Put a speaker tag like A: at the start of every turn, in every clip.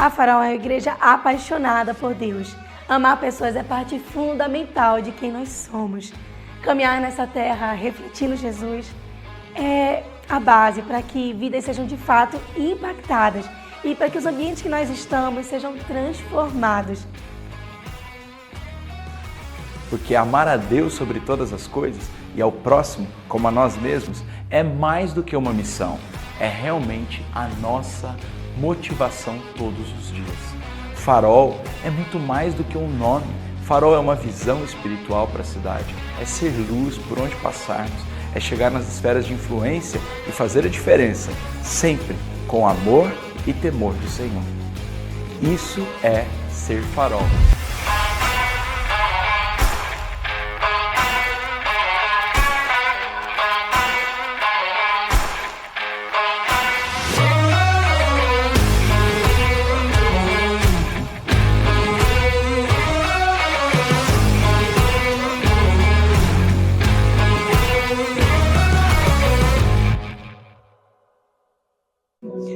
A: A Farol é uma igreja apaixonada por Deus. Amar pessoas é parte fundamental de quem nós somos. Caminhar nessa terra refletindo Jesus é a base para que vidas sejam de fato impactadas e para que os ambientes que nós estamos sejam transformados.
B: Porque amar a Deus sobre todas as coisas e ao próximo como a nós mesmos é mais do que uma missão, é realmente a nossa motivação todos os dias. Farol é muito mais do que um nome. Farol é uma visão espiritual para a cidade, é ser luz por onde passarmos, é chegar nas esferas de influência e fazer a diferença, sempre com amor e temor do Senhor. Isso é ser farol.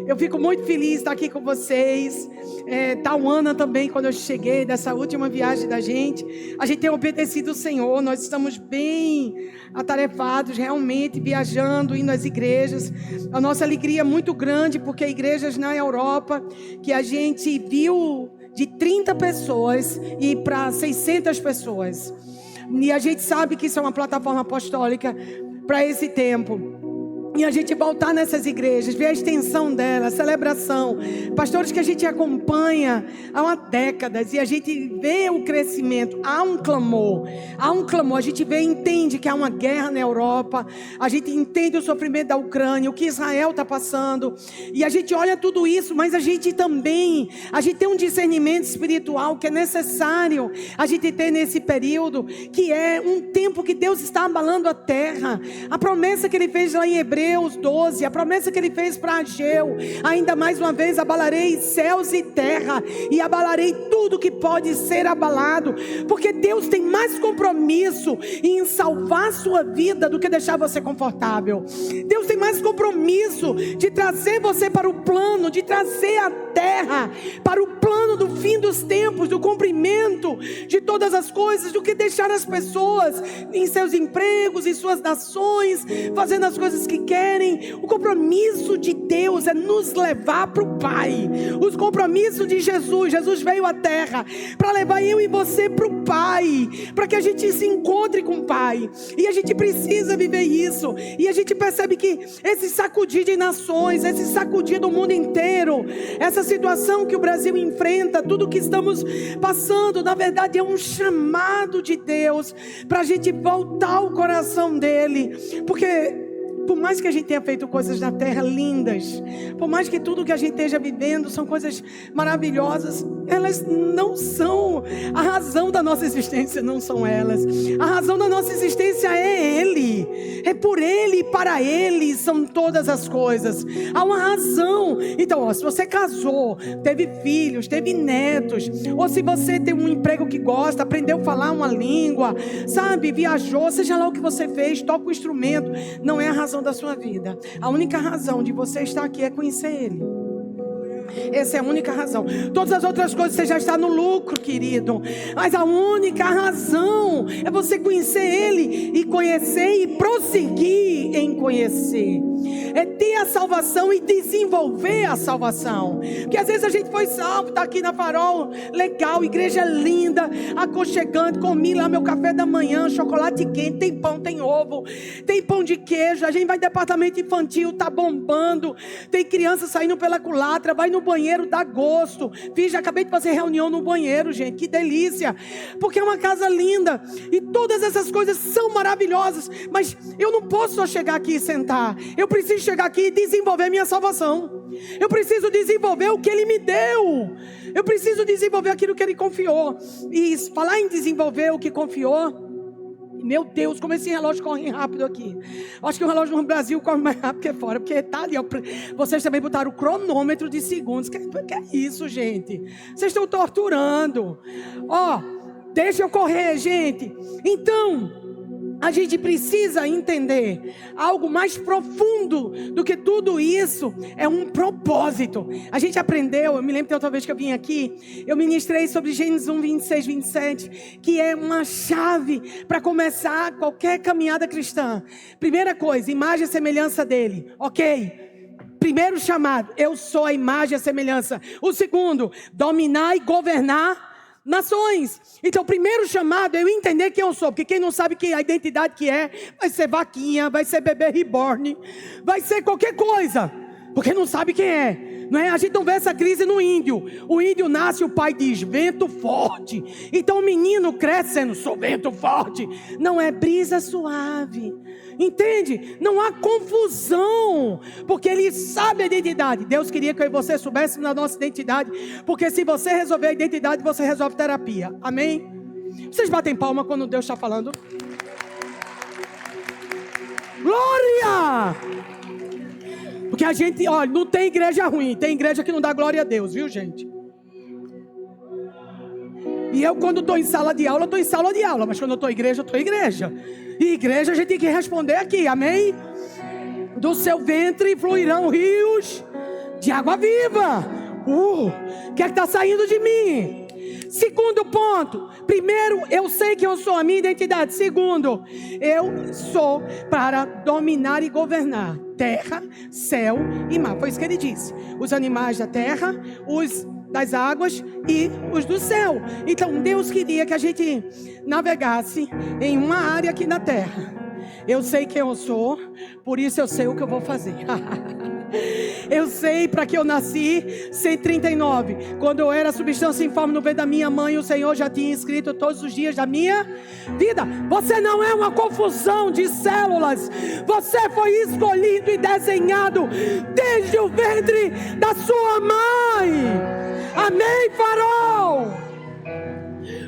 C: Eu fico muito feliz de estar aqui com vocês. Tauana também, quando eu cheguei dessa última viagem da gente, a gente tem obedecido o Senhor. Nós estamos bem atarefados, realmente, viajando, indo às igrejas. A nossa alegria é muito grande, porque igrejas na Europa, que a gente viu de 30 pessoas e para 600 pessoas. E a gente sabe que isso é uma plataforma apostólica para esse tempo. E a gente voltar nessas igrejas, ver a extensão dela, a celebração. Pastores que a gente acompanha há décadas e a gente vê o crescimento. Há um clamor. A gente vê e entende que há uma guerra na Europa. A gente entende o sofrimento da Ucrânia, o que Israel está passando. E a gente olha tudo isso, mas a gente tem um discernimento espiritual que é necessário a gente ter nesse período, que é um tempo que Deus está abalando a terra. A promessa que Ele fez lá em Hebreus 12, a promessa que Ele fez para Ageu: ainda mais uma vez abalarei céus e terra, e abalarei tudo que pode ser abalado, porque Deus tem mais compromisso em salvar a sua vida do que deixar você confortável. Deus tem mais compromisso de trazer você para o plano, de trazer a terra para o plano do fim dos tempos, do cumprimento de todas as coisas, do que deixar as pessoas em seus empregos, em suas nações, fazendo as coisas que querem. O compromisso de Deus é nos levar para o Pai. Os compromissos de Jesus veio à terra para levar eu e você para o Pai, para que a gente se encontre com o Pai. E a gente precisa viver isso. E a gente percebe que esse sacudir de nações, esse sacudir do mundo inteiro, essa situação que o Brasil enfrenta, tudo que estamos passando, na verdade é um chamado de Deus para a gente voltar ao coração dele. Porque por mais que a gente tenha feito coisas na terra lindas, por mais que tudo que a gente esteja vivendo são coisas maravilhosas, elas não são a razão da nossa existência, não são elas. A razão da nossa existência é Ele, é por Ele e para Ele são todas as coisas. Há uma razão. Então, se você casou, teve filhos, teve netos, ou se você tem um emprego que gosta, aprendeu a falar uma língua, sabe, viajou, seja lá o que você fez, toca o instrumento, não é a razão da sua vida. A única razão de você estar aqui é conhecer Ele. Essa é a única razão. Todas as outras coisas você já está no lucro, querido. Mas a única razão é você conhecer Ele e conhecer e prosseguir em conhecer. É ter a salvação e desenvolver a salvação. Porque às vezes a gente foi salvo, está aqui na Farol, legal, igreja linda, aconchegante, comi lá meu café da manhã, chocolate quente, tem pão, tem ovo, tem pão de queijo, a gente vai no departamento infantil, tá bombando, tem criança saindo pela culatra, vai no banheiro, dá gosto. Já acabei de fazer reunião no banheiro, gente, que delícia, porque é uma casa linda, e todas essas coisas são maravilhosas, mas eu não posso só chegar aqui e sentar, eu preciso chegar aqui e desenvolver minha salvação. Eu preciso desenvolver o que Ele me deu. Eu preciso desenvolver aquilo que Ele confiou. E falar em desenvolver o que confiou, meu Deus, como esse relógio corre rápido aqui. Acho que o relógio no Brasil corre mais rápido que fora, porque tá ali, ó, vocês também botaram o cronômetro de segundos. Que é isso, gente? Vocês estão torturando. Ó, deixa eu correr, gente. Então, a gente precisa entender algo mais profundo do que tudo isso. É um propósito. A gente aprendeu, eu me lembro de outra vez que eu vim aqui, eu ministrei sobre Gênesis 1, 26, 27, que é uma chave para começar qualquer caminhada cristã. Primeira coisa, imagem e semelhança dele, ok? Primeiro chamado, eu sou a imagem e a semelhança. O segundo, dominar e governar nações. Então, o primeiro chamado é eu entender quem eu sou. Porque quem não sabe que a identidade que é, vai ser vaquinha, vai ser bebê reborn, vai ser qualquer coisa. Porque não sabe quem é. Não é? A gente não vê essa crise no índio. O índio nasce, o pai diz, vento forte. Então o menino cresce sendo, sou vento forte. Não é brisa suave. Entende? Não há confusão. Porque ele sabe a identidade. Deus queria que eu e você soubéssemos da nossa identidade. Porque se você resolver a identidade, você resolve terapia. Amém? Vocês batem palma quando Deus está falando? Glória! Porque a gente, olha, não tem igreja ruim, tem igreja que não dá glória a Deus, viu, gente? E eu, quando estou em sala de aula, estou em sala de aula, mas quando eu estou em igreja, eu estou em igreja. E igreja a gente tem que responder aqui, amém? Do seu ventre fluirão rios de água viva. O que é que está saindo de mim? Segundo ponto, primeiro, eu sei que eu sou a minha identidade. Segundo, eu sou para dominar e governar terra, céu e mar. Foi isso que ele disse. Os animais da terra, os das águas e os do céu. Então Deus queria que a gente navegasse em uma área aqui na terra. Eu sei quem eu sou, por isso eu sei o que eu vou fazer. Eu sei para que eu nasci. 139. Quando eu era substância informe no ventre da minha mãe, o Senhor já tinha escrito todos os dias da minha vida. Você não é uma confusão de células. Você foi escolhido e desenhado desde o ventre da sua mãe. Amém, farol?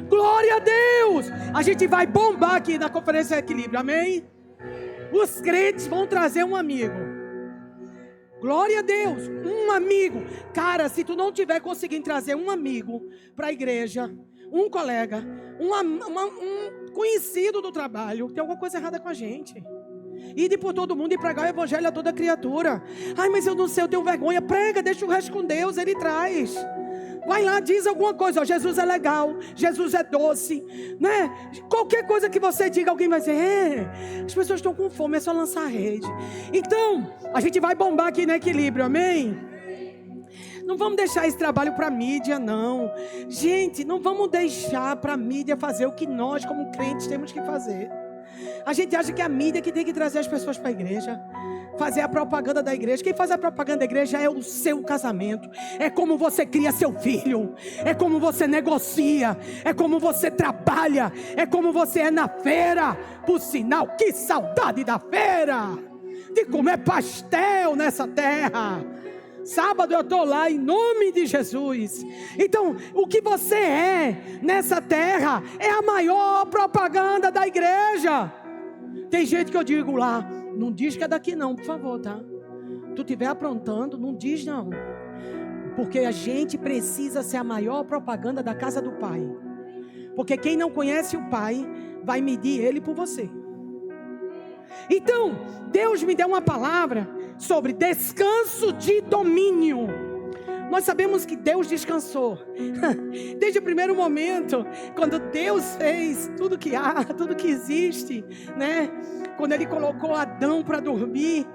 C: Glória a Deus. A gente vai bombar aqui na Conferência Equilíbrio, amém? Os crentes vão trazer um amigo. Glória a Deus, um amigo. Cara, se tu não tiver conseguindo trazer um amigo para a igreja, um colega, um conhecido do trabalho, tem alguma coisa errada com a gente. Ide por todo mundo e pregar o evangelho a toda criatura. Ai, mas eu não sei, eu tenho vergonha. Prega, deixa o resto com Deus, Ele traz. Vai lá, diz alguma coisa, ó, Jesus é legal, Jesus é doce, né? Qualquer coisa que você diga, alguém vai dizer, as pessoas estão com fome, é só lançar a rede. Então, a gente vai bombar aqui no Equilíbrio, amém? Não vamos deixar esse trabalho para a mídia, não. Gente, não vamos deixar para a mídia fazer o que nós, como crentes, temos que fazer. A gente acha que é a mídia que tem que trazer as pessoas para a igreja, fazer a propaganda da igreja. Quem faz a propaganda da igreja é o seu casamento. É como você cria seu filho. É como você negocia. É como você trabalha. É como você é na feira. Por sinal, que saudade da feira, de comer pastel nessa terra. Sábado eu estou lá em nome de Jesus. Então, o que você é nessa terra é a maior propaganda da igreja. Tem gente que eu digo lá, não diz que é daqui não, por favor, tá? Tu estiver aprontando, não diz não. Porque a gente precisa ser a maior propaganda da casa do Pai. Porque quem não conhece o Pai, vai medir Ele por você. Então, Deus me deu uma palavra sobre descanso de domínio. Nós sabemos que Deus descansou. Desde o primeiro momento, quando Deus fez tudo que há, tudo que existe, né? Quando Ele colocou Adão para dormir,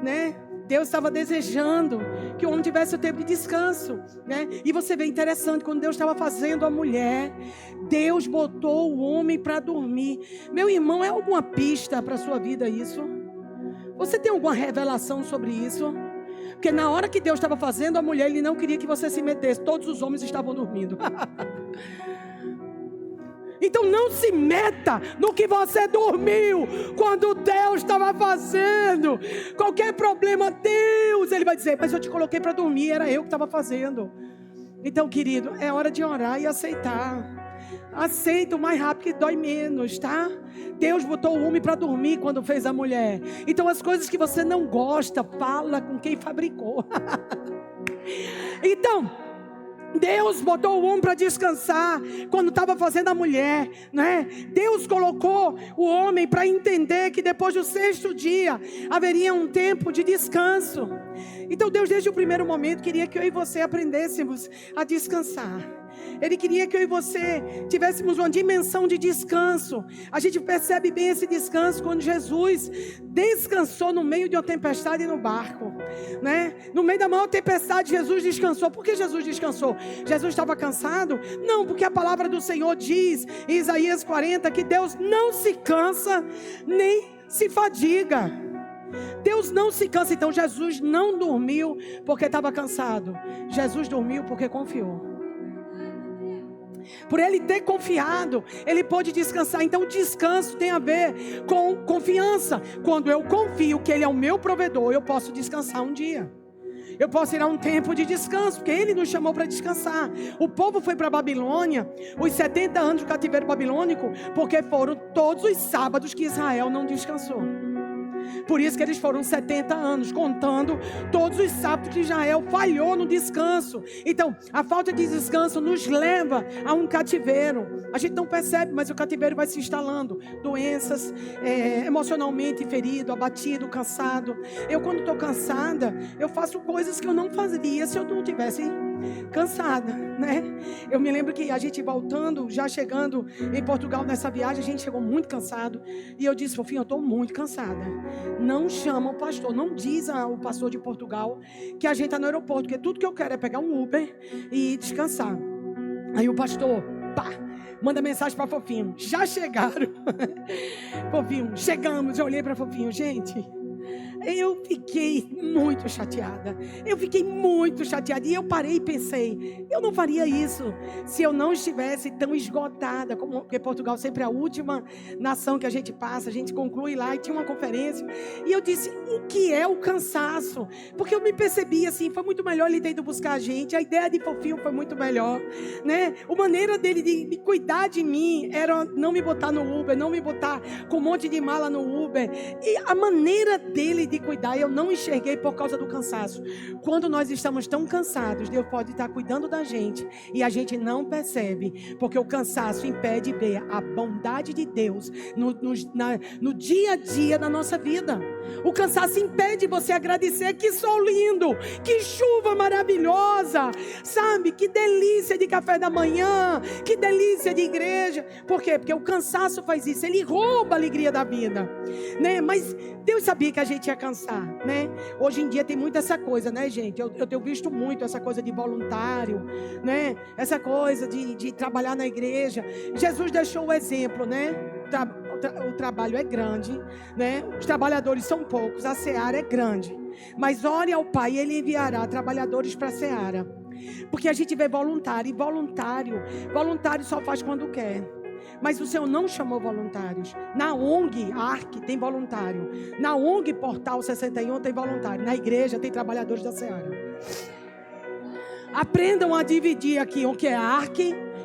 C: né? Deus estava desejando que o homem tivesse o tempo de descanso, né? E você vê interessante, quando Deus estava fazendo a mulher, Deus botou o homem para dormir. Meu irmão, é alguma pista para a sua vida isso? Você tem alguma revelação sobre isso? Porque na hora que Deus estava fazendo a mulher, Ele não queria que você se metesse. Todos os homens estavam dormindo. Então não se meta no que você dormiu quando Deus estava fazendo. Qualquer problema, Deus, Ele vai dizer, mas eu te coloquei para dormir, era eu que estava fazendo. Então, querido, é hora de orar e aceitar. Aceita o mais rápido que dói menos, tá? Deus botou o homem para dormir quando fez a mulher. Então as coisas que você não gosta, fala com quem fabricou. Então, Deus botou o homem para descansar quando estava fazendo a mulher, né? Deus colocou o homem para entender que depois do 6º dia haveria um tempo de descanso. Então Deus, desde o primeiro momento, queria que eu e você aprendêssemos a descansar. Ele queria que eu e você tivéssemos uma dimensão de descanso. A gente percebe bem esse descanso quando Jesus descansou no meio de uma tempestade no barco, né? No meio da maior tempestade, Jesus descansou. Por que Jesus descansou? Jesus estava cansado? Não, porque a palavra do Senhor diz em Isaías 40 que Deus não se cansa nem se fadiga. Deus não se cansa. Então Jesus não dormiu porque estava cansado. Jesus dormiu porque confiou. Por ele ter confiado, ele pôde descansar. Então o descanso tem a ver com confiança. Quando eu confio que ele é o meu provedor, eu posso descansar um dia. Eu posso ir a um tempo de descanso, porque ele nos chamou para descansar. O povo foi para a Babilônia, os 70 anos do cativeiro babilônico, porque foram todos os sábados que Israel não descansou. Por isso que eles foram 70 anos, contando todos os sábados que Israel falhou no descanso. Então, a falta de descanso nos leva a um cativeiro. A gente não percebe, mas o cativeiro vai se instalando. Doenças, emocionalmente ferido, abatido, cansado. Eu, quando estou cansada, eu faço coisas que eu não faria se eu não tivesse cansada, né? Eu me lembro que a gente voltando, já chegando em Portugal nessa viagem, a gente chegou muito cansado. E eu disse, Fofinho, eu estou muito cansada. Não chama o pastor, não diz ao pastor de Portugal que a gente está no aeroporto, porque tudo que eu quero é pegar um Uber e descansar. Aí o pastor, manda mensagem para Fofinho, já chegaram. Fofinho, chegamos. Eu olhei para Fofinho, gente, eu fiquei muito chateada. E eu parei e pensei, eu não faria isso se eu não estivesse tão esgotada, porque Portugal sempre é a última nação que a gente passa. A gente conclui lá e tinha uma conferência. E eu disse, o que é o cansaço? Porque eu me percebi assim, foi muito melhor ele ter ido buscar a gente. A ideia de Fofinho foi muito melhor, né? A maneira dele de cuidar de mim era não me botar no Uber, não me botar com um monte de mala no Uber. E a maneira dele de cuidar, eu não enxerguei por causa do cansaço. Quando nós estamos tão cansados, Deus pode estar cuidando da gente e a gente não percebe, porque o cansaço impede de ver a bondade de Deus no dia a dia da nossa vida. O cansaço impede você agradecer. Que sol lindo, que chuva maravilhosa, sabe? Que delícia de café da manhã, que delícia de igreja. Por quê? Porque o cansaço faz isso, ele rouba a alegria da vida, né? Mas Deus sabia que a gente ia cansar, né? Hoje em dia tem muito essa coisa, né, gente? Eu tenho visto muito essa coisa de voluntário, né? Essa coisa de trabalhar na igreja. Jesus deixou o exemplo, né? O trabalho é grande, né? Os trabalhadores são poucos, a seara é grande. Mas ore ao Pai e Ele enviará trabalhadores para a seara. Porque a gente vê voluntário, e voluntário só faz quando quer. Mas o Senhor não chamou voluntários. Na ONG ARC tem voluntário. Na ONG Portal 61 tem voluntário. Na igreja tem trabalhadores da seara. Aprendam a dividir aqui o que é ARC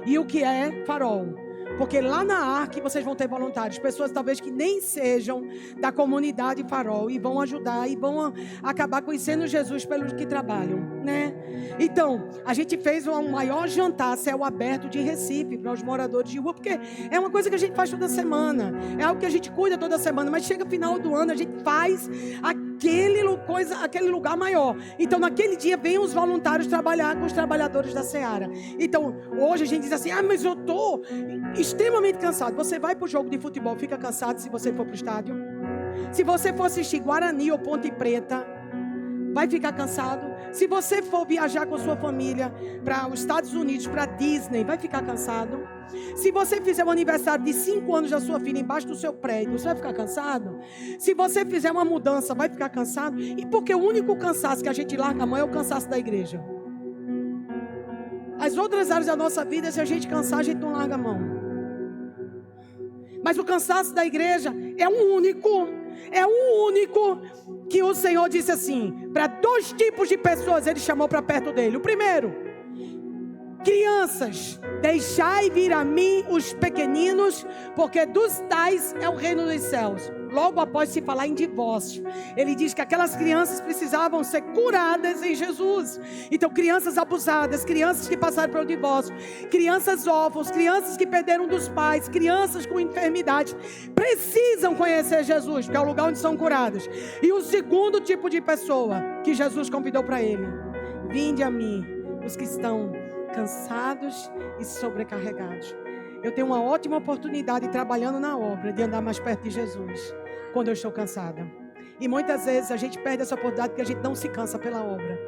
C: e o que é Farol. Porque lá na ARC vocês vão ter voluntários, pessoas talvez que nem sejam da comunidade Farol, e vão ajudar e vão acabar conhecendo Jesus pelos que trabalham, né? Então, a gente fez um maior jantar céu aberto de Recife para os moradores de rua, porque é uma coisa que a gente faz toda semana, é algo que a gente cuida toda semana, mas chega final do ano, a gente faz aquele lugar maior. Então naquele dia vem os voluntários trabalhar com os trabalhadores da seara. Então hoje a gente diz assim, mas eu estou extremamente cansado. Você vai para o jogo de futebol, fica cansado se você for para o estádio? Se você for assistir Guarani ou Ponte Preta, vai ficar cansado? Se você for viajar com sua família para os Estados Unidos, para Disney, vai ficar cansado? Se você fizer um aniversário de 5 anos da sua filha embaixo do seu prédio, você vai ficar cansado? Se você fizer uma mudança, vai ficar cansado? E porque o único cansaço que a gente larga a mão é o cansaço da igreja. As outras áreas da nossa vida, se a gente cansar, a gente não larga a mão. Mas o cansaço da igreja é um único que o Senhor disse assim, para 2 tipos de pessoas Ele chamou para perto dele. O primeiro, crianças, deixai vir a mim os pequeninos, porque dos tais é o reino dos céus. Logo após se falar em divórcio, ele diz que aquelas crianças precisavam ser curadas em Jesus. Então, crianças abusadas, crianças que passaram pelo divórcio, crianças órfãos, crianças que perderam dos pais, crianças com enfermidades, precisam conhecer Jesus, porque é o lugar onde são curadas. E o segundo tipo de pessoa que Jesus convidou para ele: vinde a mim, os que estão cansados e sobrecarregados. Eu tenho uma ótima oportunidade trabalhando na obra de andar mais perto de Jesus quando eu estou cansada. E muitas vezes a gente perde essa oportunidade porque a gente não se cansa pela obra.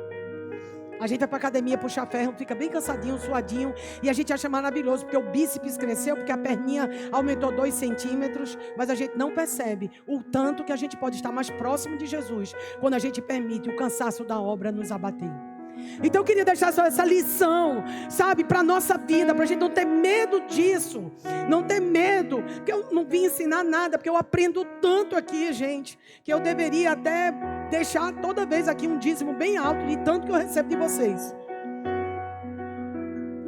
C: A gente vai para a academia puxar ferro, fica bem cansadinho, suadinho, e a gente acha maravilhoso porque o bíceps cresceu, porque a perninha aumentou 2 centímetros, mas a gente não percebe o tanto que a gente pode estar mais próximo de Jesus quando a gente permite o cansaço da obra nos abater. Então eu queria deixar só essa lição, sabe, para a nossa vida, para a gente não ter medo disso, não ter medo, porque eu não vim ensinar nada, porque eu aprendo tanto aqui, gente, que eu deveria até deixar toda vez aqui um dízimo bem alto, de tanto que eu recebo de vocês.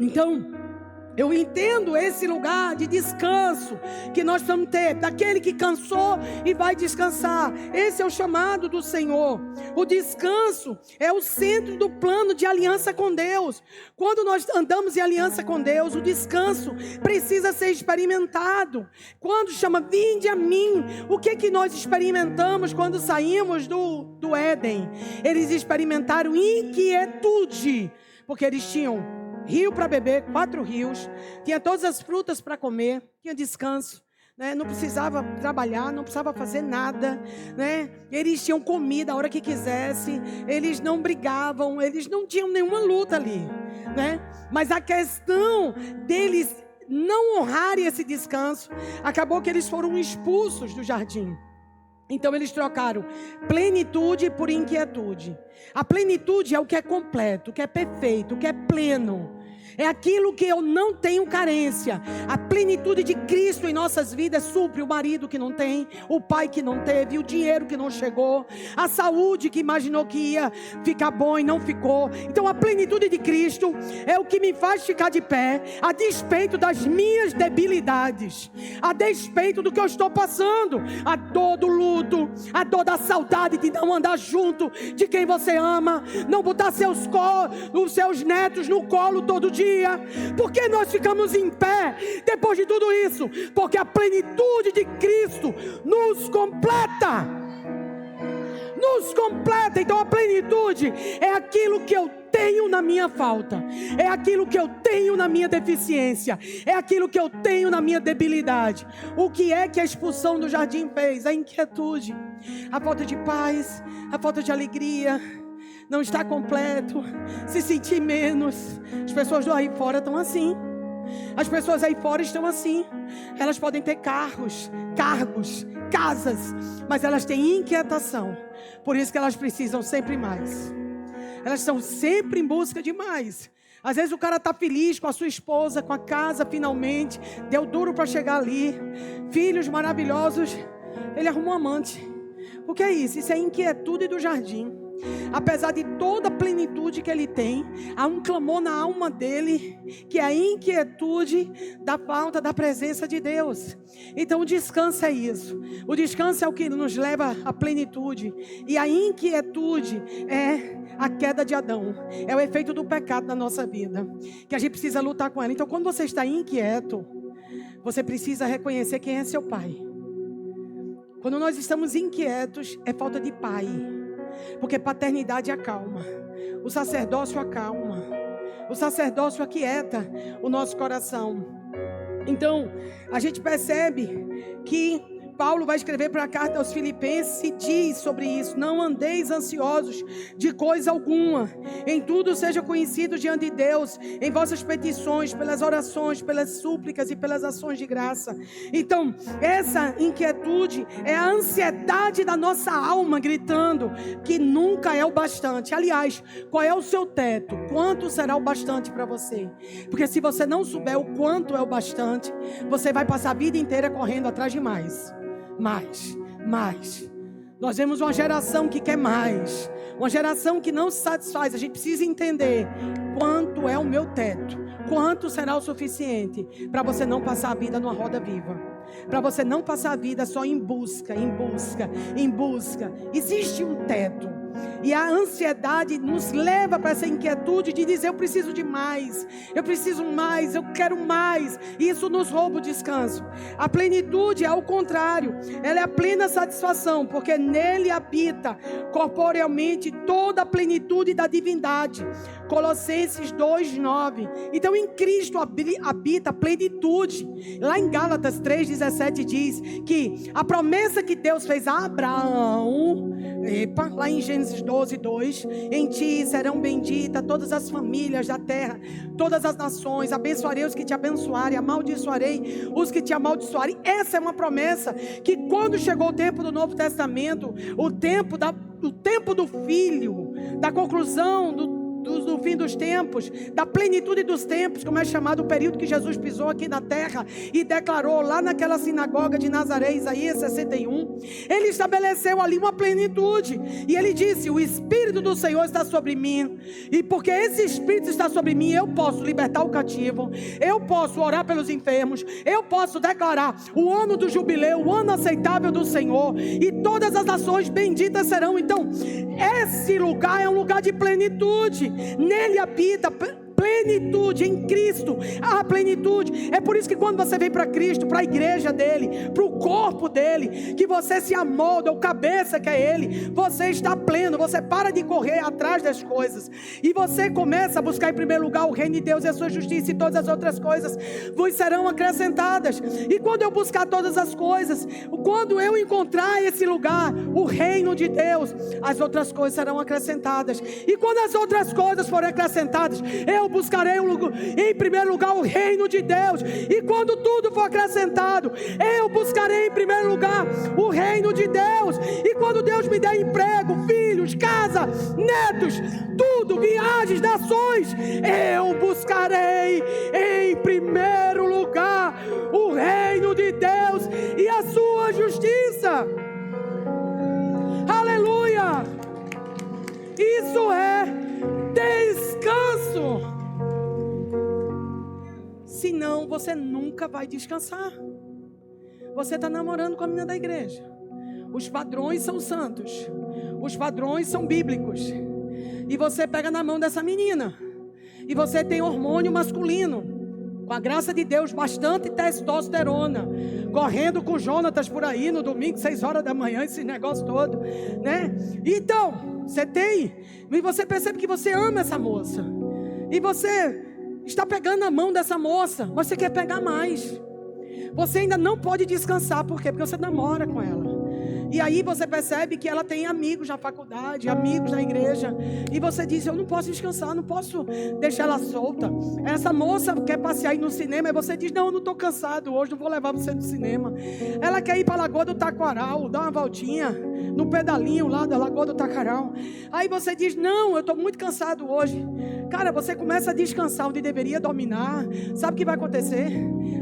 C: Então, eu entendo esse lugar de descanso que nós precisamos ter, daquele que cansou e vai descansar. Esse é o chamado do Senhor. O descanso é o centro do plano de aliança com Deus. Quando nós andamos em aliança com Deus, o descanso precisa ser experimentado. Quando chama, vinde a mim, o que nós experimentamos quando saímos do Éden? Eles experimentaram inquietude, porque eles tinham rio para beber, 4 rios, tinha todas as frutas para comer, tinha descanso, né? Não precisava trabalhar, não precisava fazer nada, né? Eles tinham comida a hora que quisesse, eles não brigavam, eles não tinham nenhuma luta ali, né? Mas a questão deles não honrarem esse descanso, acabou que eles foram expulsos do jardim. Então eles trocaram plenitude por inquietude. A plenitude é o que é completo, o que é perfeito, o que é pleno. É aquilo que eu não tenho carência. A plenitude de Cristo em nossas vidas supre o marido que não tem, o pai que não teve, o dinheiro que não chegou, a saúde que imaginou que ia ficar bom e não ficou. Então a plenitude de Cristo é o que me faz ficar de pé, a despeito das minhas debilidades, a despeito do que eu estou passando, a dor do luto, a dor da saudade de não andar junto de quem você ama, não botar os seus netos no colo todo dia. Por que nós ficamos em pé depois de tudo isso? Porque a plenitude de Cristo nos completa. Nos completa. Então a plenitude é aquilo que eu tenho na minha falta, é aquilo que eu tenho na minha deficiência, é aquilo que eu tenho na minha debilidade. O que é que a expulsão do jardim fez? A inquietude, a falta de paz, a falta de alegria, não está completo, se sentir menos. As pessoas aí fora estão assim. As pessoas aí fora estão assim. Elas podem ter carros, cargos, casas, mas elas têm inquietação. Por isso que elas precisam sempre mais. Elas estão sempre em busca de mais. Às vezes o cara está feliz com a sua esposa, com a casa finalmente, deu duro para chegar ali, filhos maravilhosos, ele arrumou um amante. O que é isso? Isso é inquietude do jardim. Apesar de toda a plenitude que ele tem, há um clamor na alma dele, que é a inquietude da falta da presença de Deus. Então o descanso é isso. O descanso é o que nos leva à plenitude. E a inquietude é a queda de Adão. É o efeito do pecado na nossa vida, que a gente precisa lutar com ela. Então quando você está inquieto, você precisa reconhecer quem é seu pai. Quando nós estamos inquietos, é falta de pai. Porque paternidade acalma, o sacerdócio acalma, o sacerdócio aquieta o nosso coração. Então, a gente percebe que Paulo vai escrever para a carta aos Filipenses e diz sobre isso: não andeis ansiosos de coisa alguma, em tudo seja conhecido diante de Deus, em vossas petições, pelas orações, pelas súplicas e pelas ações de graça. Então, essa inquietude é a ansiedade da nossa alma gritando que nunca é o bastante. Aliás, qual é o seu teto? Quanto será o bastante para você? Porque se você não souber o quanto é o bastante, você vai passar a vida inteira correndo atrás de mais. Mais. Nós vemos uma geração que quer mais, uma geração que não se satisfaz. A gente precisa entender quanto é o meu teto, quanto será o suficiente para você não passar a vida numa roda viva? Para você não passar a vida só em busca, em busca, em busca. Existe um teto. E a ansiedade nos leva para essa inquietude de dizer: eu preciso de mais, eu preciso mais, eu quero mais. E isso nos rouba o descanso. A plenitude é ao contrário, ela é a plena satisfação, porque nele habita corporealmente toda a plenitude da divindade. Colossenses 2:9. Então em Cristo habita a plenitude. Lá em Gálatas 3:17 diz que a promessa que Deus fez a Abraão, lá em Gênesis 12:2, em ti serão benditas todas as famílias da terra, todas as nações, abençoarei os que te abençoarem, amaldiçoarei os que te amaldiçoarem. Essa é uma promessa que quando chegou o tempo do Novo Testamento, o tempo do Filho, da conclusão do fim dos tempos, da plenitude dos tempos, como é chamado o período que Jesus pisou aqui na terra e declarou lá naquela sinagoga de Nazaré, Isaías 61, ele estabeleceu ali uma plenitude, e ele disse: o Espírito do Senhor está sobre mim, e porque esse Espírito está sobre mim, eu posso libertar o cativo, eu posso orar pelos enfermos, eu posso declarar o ano do jubileu, o ano aceitável do Senhor, e todas as nações benditas serão. Então esse lugar é um lugar de plenitude. Nele habita plenitude, em Cristo há plenitude. É por isso que quando você vem para Cristo, para a igreja dele, para o corpo dele, que você se amolda, o cabeça que é ele, você está pleno, você para de correr atrás das coisas, e você começa a buscar em primeiro lugar o reino de Deus e a sua justiça, e todas as outras coisas vos serão acrescentadas. E quando eu buscar todas as coisas, quando eu encontrar esse lugar, o reino de Deus, as outras coisas serão acrescentadas. E quando as outras coisas forem acrescentadas, eu buscarei em primeiro lugar o reino de Deus. E quando tudo for acrescentado, eu buscarei em primeiro lugar o reino de Deus. E quando Deus me der emprego, filhos, casa, netos, tudo, viagens, nações, eu buscarei em primeiro lugar o reino de Deus e a sua justiça. Aleluia! Isso é descanso. Senão você nunca vai descansar. Você está namorando com a menina da igreja. Os padrões são santos, os padrões são bíblicos, e você pega na mão dessa menina, e você tem hormônio masculino, com a graça de Deus, bastante testosterona, correndo com Jonatas por aí no domingo, 6 horas da manhã, esse negócio todo, né? Então, você tem, e você percebe que você ama essa moça, e você está pegando na mão dessa moça, mas você quer pegar mais. Você ainda não pode descansar. Por quê? Porque você namora com ela. E aí você percebe que ela tem amigos na faculdade, amigos na igreja, e você diz: eu não posso descansar, não posso deixar ela solta. Essa moça quer passear no cinema, e você diz: não, eu não estou cansado hoje, não vou levar você no cinema. Ela quer ir para a Lagoa do Taquaral, dar uma voltinha no pedalinho lá da Lagoa do Taquaral. Aí você diz: não, eu estou muito cansado hoje. Cara, você começa a descansar onde deveria dominar. Sabe o que vai acontecer?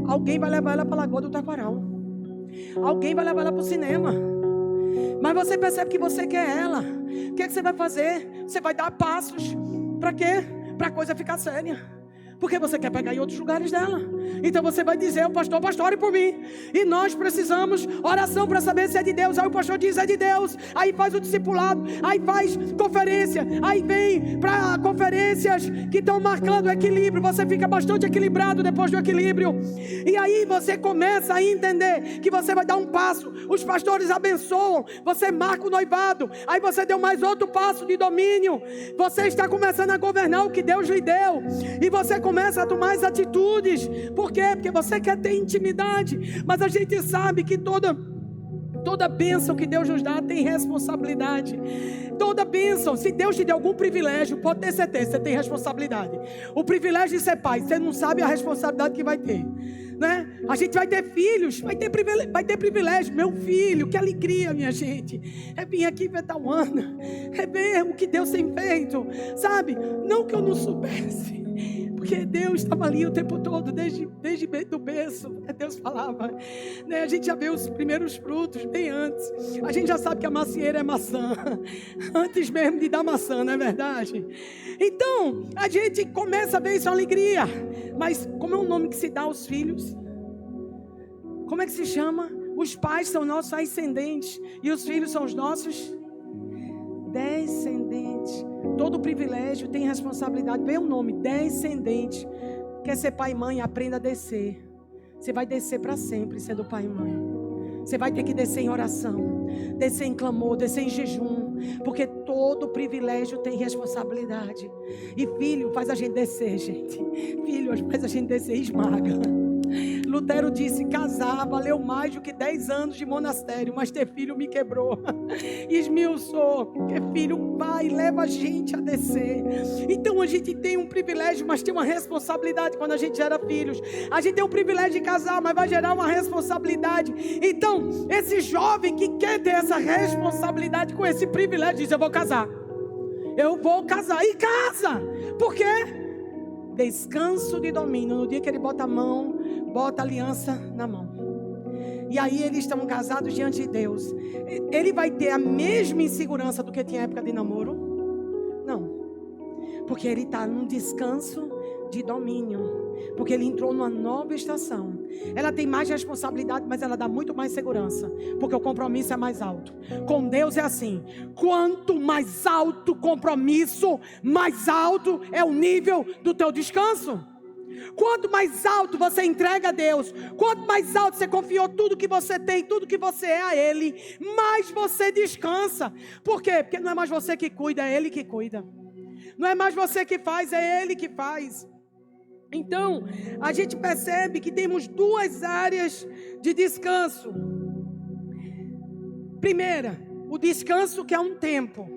C: Alguém vai levar ela para a Lagoa do Taquaral, alguém vai levar ela para o cinema. Mas você percebe que você quer ela. O que é que você vai fazer? Você vai dar passos. Para quê? Para a coisa ficar séria. Porque você quer pegar em outros lugares dela. Então você vai dizer: o pastor, ore por mim. E nós precisamos oração para saber se é de Deus. Aí o pastor diz: é de Deus. Aí faz o discipulado, aí faz conferência, aí vem para conferências que estão marcando o equilíbrio. Você fica bastante equilibrado depois do equilíbrio. E aí você começa a entender que você vai dar um passo. Os pastores abençoam, você marca o noivado, aí você deu mais outro passo de domínio. Você está começando a governar o que Deus lhe deu. E você começa a tomar as atitudes. Por quê? Porque você quer ter intimidade. Mas a gente sabe que toda bênção que Deus nos dá tem responsabilidade. Toda bênção, se Deus te deu algum privilégio, pode ter certeza, você tem responsabilidade. O privilégio de ser pai, você não sabe a responsabilidade que vai ter, né? A gente vai ter filhos, vai ter privilégio. Meu filho, que alegria, minha gente, é vir aqui ver Tauana, é ver o que Deus tem feito, sabe? Não que eu não soubesse, porque Deus estava ali o tempo todo, desde do berço, Deus falava, né? A gente já vê os primeiros frutos bem antes. A gente já sabe que a macieira é maçã, antes mesmo de dar maçã, não é verdade? Então, a gente começa a ver isso, alegria. Mas como é o nome que se dá aos filhos? Como é que se chama? Os pais são nossos ascendentes e os filhos são os nossos descendentes. Todo privilégio tem responsabilidade. Vê o nome, descendente. Quer ser pai e mãe? Aprenda a descer. Você vai descer para sempre sendo pai e mãe. Você vai ter que descer em oração, descer em clamor, descer em jejum, porque todo privilégio tem responsabilidade. E filho faz a gente descer, gente. Filho faz a gente descer e esmaga. Lutero disse: casar valeu mais do que 10 anos de monastério, mas ter filho me quebrou. Esmiuçou, porque filho vai, leva a gente a descer. Então a gente tem um privilégio, mas tem uma responsabilidade quando a gente gera filhos. A gente tem o privilégio de casar, mas vai gerar uma responsabilidade. Então, esse jovem que quer ter essa responsabilidade com esse privilégio, diz: eu vou casar. Eu vou casar. E casa. Por quê? Descanso de domínio. No dia que ele bota a mão, bota a aliança na mão. E aí eles estão casados diante de Deus. Ele vai ter a mesma insegurança do que tinha época de namoro? Não. Porque ele está num descanso de domínio. Porque ele entrou numa nova estação. Ela tem mais responsabilidade, mas ela dá muito mais segurança. Porque o compromisso é mais alto. Com Deus é assim: quanto mais alto o compromisso, mais alto é o nível do teu descanso. Quanto mais alto você entrega a Deus, quanto mais alto você confiou tudo que você tem, tudo que você é a Ele, mais você descansa. Por quê? Porque não é mais você que cuida, é Ele que cuida. Não é mais você que faz, é Ele que faz. Então, a gente percebe que temos duas áreas de descanso. Primeira, o descanso que é um tempo.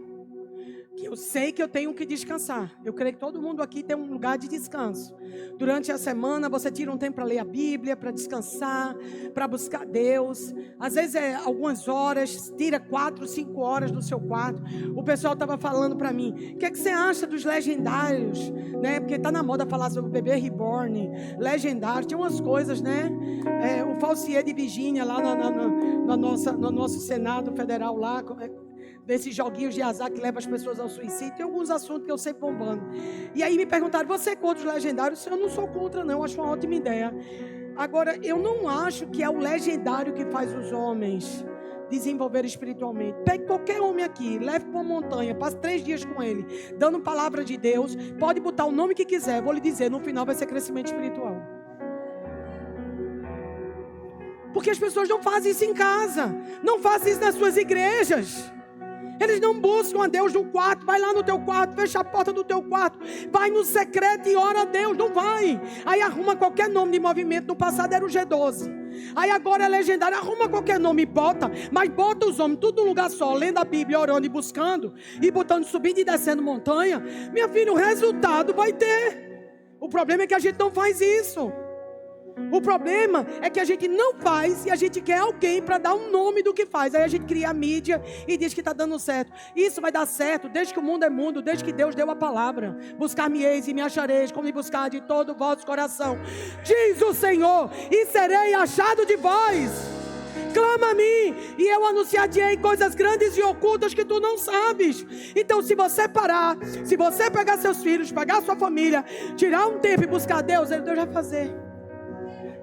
C: Que eu sei que eu tenho que descansar. Eu creio que todo mundo aqui tem um lugar de descanso. Durante a semana você tira um tempo para ler a Bíblia, para descansar, para buscar Deus. Às vezes é algumas horas, tira 4, 5 horas do seu quarto. O pessoal estava falando para mim: o que é que você acha dos legendários? Né? Porque está na moda falar sobre o bebê reborn, legendário, tinha umas coisas, né? O Falsier de Virgínia lá no nosso Senado Federal lá, desses joguinhos de azar que levam as pessoas ao suicídio. Tem alguns assuntos que eu sei bombando. E aí me perguntaram: você é contra os legendários? Eu não sou contra, não, acho uma ótima ideia. Agora, eu não acho que é o legendário que faz os homens desenvolver espiritualmente. Pegue qualquer homem aqui, leve para uma montanha, passe 3 dias com ele, dando palavra de Deus, pode botar o nome que quiser, vou lhe dizer, no final vai ser crescimento espiritual. Porque as pessoas não fazem isso em casa, não fazem isso nas suas igrejas. Eles não buscam a Deus no quarto. Vai lá no teu quarto, fecha a porta do teu quarto, vai no secreto e ora a Deus. Não vai. Aí arruma qualquer nome de movimento. No passado era o G12, aí agora é legendário. Arruma qualquer nome e bota. Mas bota os homens tudo num lugar só, lendo a Bíblia, orando e buscando, e botando, subindo e descendo montanha. Minha filha, o resultado vai ter. O problema é que a gente não faz isso. O problema é que a gente não faz e a gente quer alguém para dar um nome do que faz. Aí a gente cria a mídia e diz que está dando certo. Isso vai dar certo desde que o mundo é mundo, desde que Deus deu a palavra. Buscar-me-eis e me achareis, como me buscar de todo o vosso coração, diz o Senhor, e serei achado de vós. Clama a mim e eu anunciarei coisas grandes e ocultas que tu não sabes. Então, se você parar, se você pegar seus filhos, pegar sua família, tirar um tempo e buscar Deus, Deus vai fazer.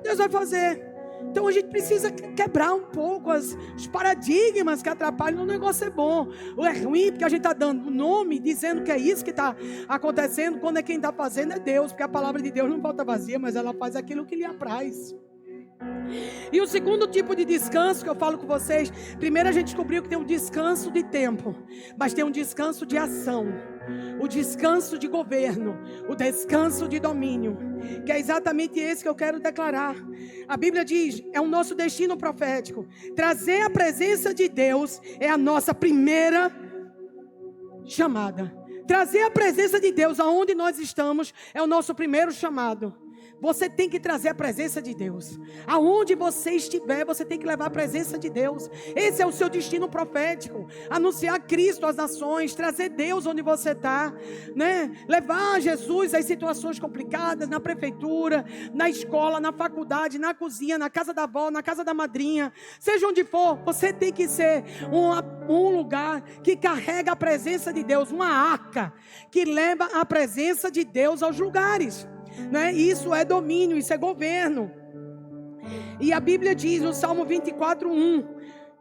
C: Deus vai fazer. Então a gente precisa quebrar um pouco os paradigmas que atrapalham. O negócio é bom, ou é ruim, porque a gente está dando nome, dizendo que é isso que está acontecendo, quando é quem está fazendo é Deus. Porque a palavra de Deus não volta vazia, mas ela faz aquilo que lhe apraz. E o segundo tipo de descanso que eu falo com vocês: primeiro a gente descobriu que tem um descanso de tempo, mas tem um descanso de ação, o descanso de governo, o descanso de domínio, que é exatamente esse que eu quero declarar. A Bíblia diz, é o nosso destino profético. Trazer a presença de Deus é a nossa primeira chamada. Trazer a presença de Deus aonde nós estamos é o nosso primeiro chamado. Você tem que trazer a presença de Deus. Aonde você estiver, você tem que levar a presença de Deus. Esse é o seu destino profético. Anunciar Cristo às nações, trazer Deus onde você está, né? Levar Jesus às situações complicadas, na prefeitura, na escola, na faculdade, na cozinha, na casa da avó, na casa da madrinha. Seja onde for, você tem que ser um lugar que carrega a presença de Deus, uma arca que leva a presença de Deus aos lugares. né? Isso é domínio, isso é governo. E a Bíblia diz no Salmo 24:1: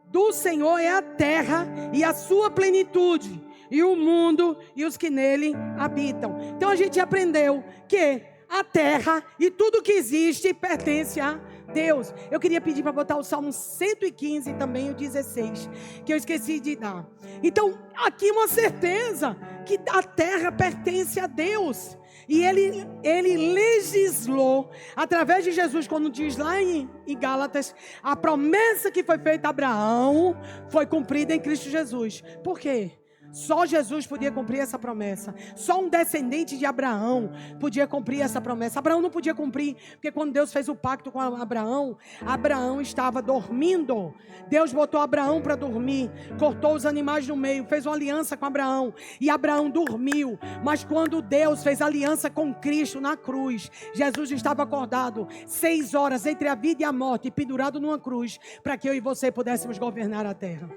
C: do Senhor é a terra e a sua plenitude, e o mundo e os que nele habitam. Então a gente aprendeu que a terra e tudo que existe pertence a Deus. Eu queria pedir para botar o Salmo 115 também, o 16, que eu esqueci de dar. Então, aqui uma certeza que a terra pertence a Deus. E ele legislou, através de Jesus, quando diz lá em Gálatas, a promessa que foi feita a Abraão foi cumprida em Cristo Jesus. Por quê? Só Jesus podia cumprir essa promessa. Só um descendente de Abraão podia cumprir essa promessa. Abraão não podia cumprir, porque quando Deus fez o pacto com Abraão, Abraão estava dormindo. Deus botou Abraão para dormir, cortou os animais no meio, fez uma aliança com Abraão, e Abraão dormiu. Mas quando Deus fez aliança com Cristo na cruz, Jesus estava acordado 6 horas entre a vida e a morte, pendurado numa cruz, para que eu e você pudéssemos governar a terra.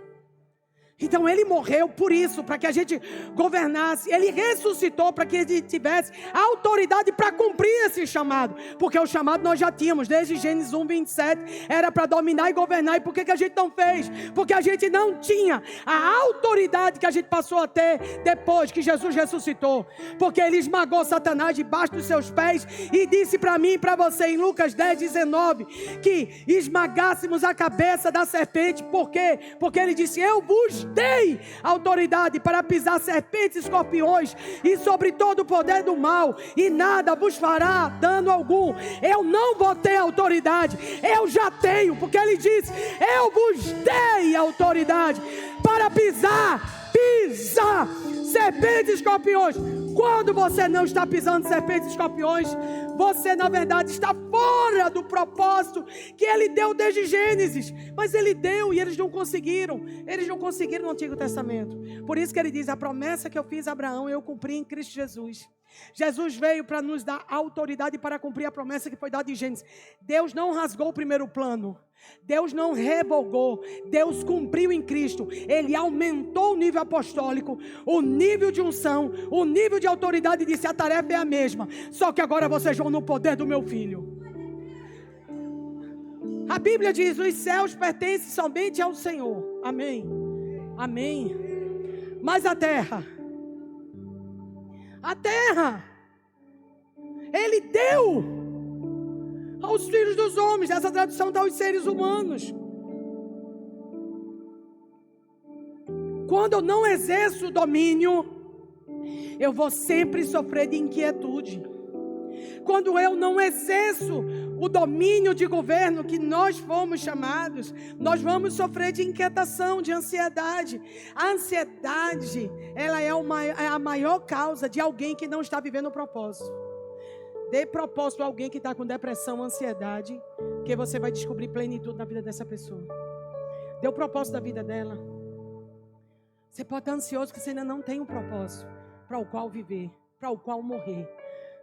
C: Então ele morreu por isso, para que a gente governasse. Ele ressuscitou para que a gente tivesse autoridade para cumprir esse chamado. Porque o chamado nós já tínhamos, desde Gênesis 1:27, era para dominar e governar. E por que a gente não fez? Porque a gente não tinha a autoridade que a gente passou a ter depois que Jesus ressuscitou. Porque ele esmagou Satanás debaixo dos seus pés e disse para mim e para você em Lucas 10:19 que esmagássemos a cabeça da serpente. Por quê? Porque ele disse: eu vos dei autoridade para pisar serpentes e escorpiões e sobre todo o poder do mal, e nada vos fará dano algum. Eu não vou ter autoridade, eu já tenho, porque ele disse: eu vos dei autoridade para pisar serpentes e escorpiões. Quando você não está pisando serpentes e escorpiões, você na verdade está fora do propósito que ele deu desde Gênesis. Mas ele deu e eles não conseguiram no Antigo Testamento. Por isso que ele diz: a promessa que eu fiz a Abraão eu cumpri em Cristo Jesus. Jesus veio para nos dar autoridade para cumprir a promessa que foi dada em Gênesis. Deus não rasgou o primeiro plano, Deus não revogou, Deus cumpriu em Cristo. Ele aumentou o nível apostólico, o nível de unção, o nível de autoridade, e disse: a tarefa é a mesma, só que agora vocês vão no poder do meu Filho. A Bíblia diz: os céus pertencem somente ao Senhor. Amém, amém. Mas a terra, Ele deu aos filhos dos homens. Essa tradução dá aos seres humanos. Quando eu não exerço o domínio, eu vou sempre sofrer de inquietude. Quando eu não exerço o domínio de governo que nós fomos chamados, nós vamos sofrer de inquietação, de ansiedade. A ansiedade, ela é a maior causa de alguém que não está vivendo o propósito. Dê propósito a alguém que está com depressão, ansiedade, que você vai descobrir plenitude na vida dessa pessoa. Dê o propósito da vida dela. Você pode estar ansioso que você ainda não tem um propósito para o qual viver, para o qual morrer.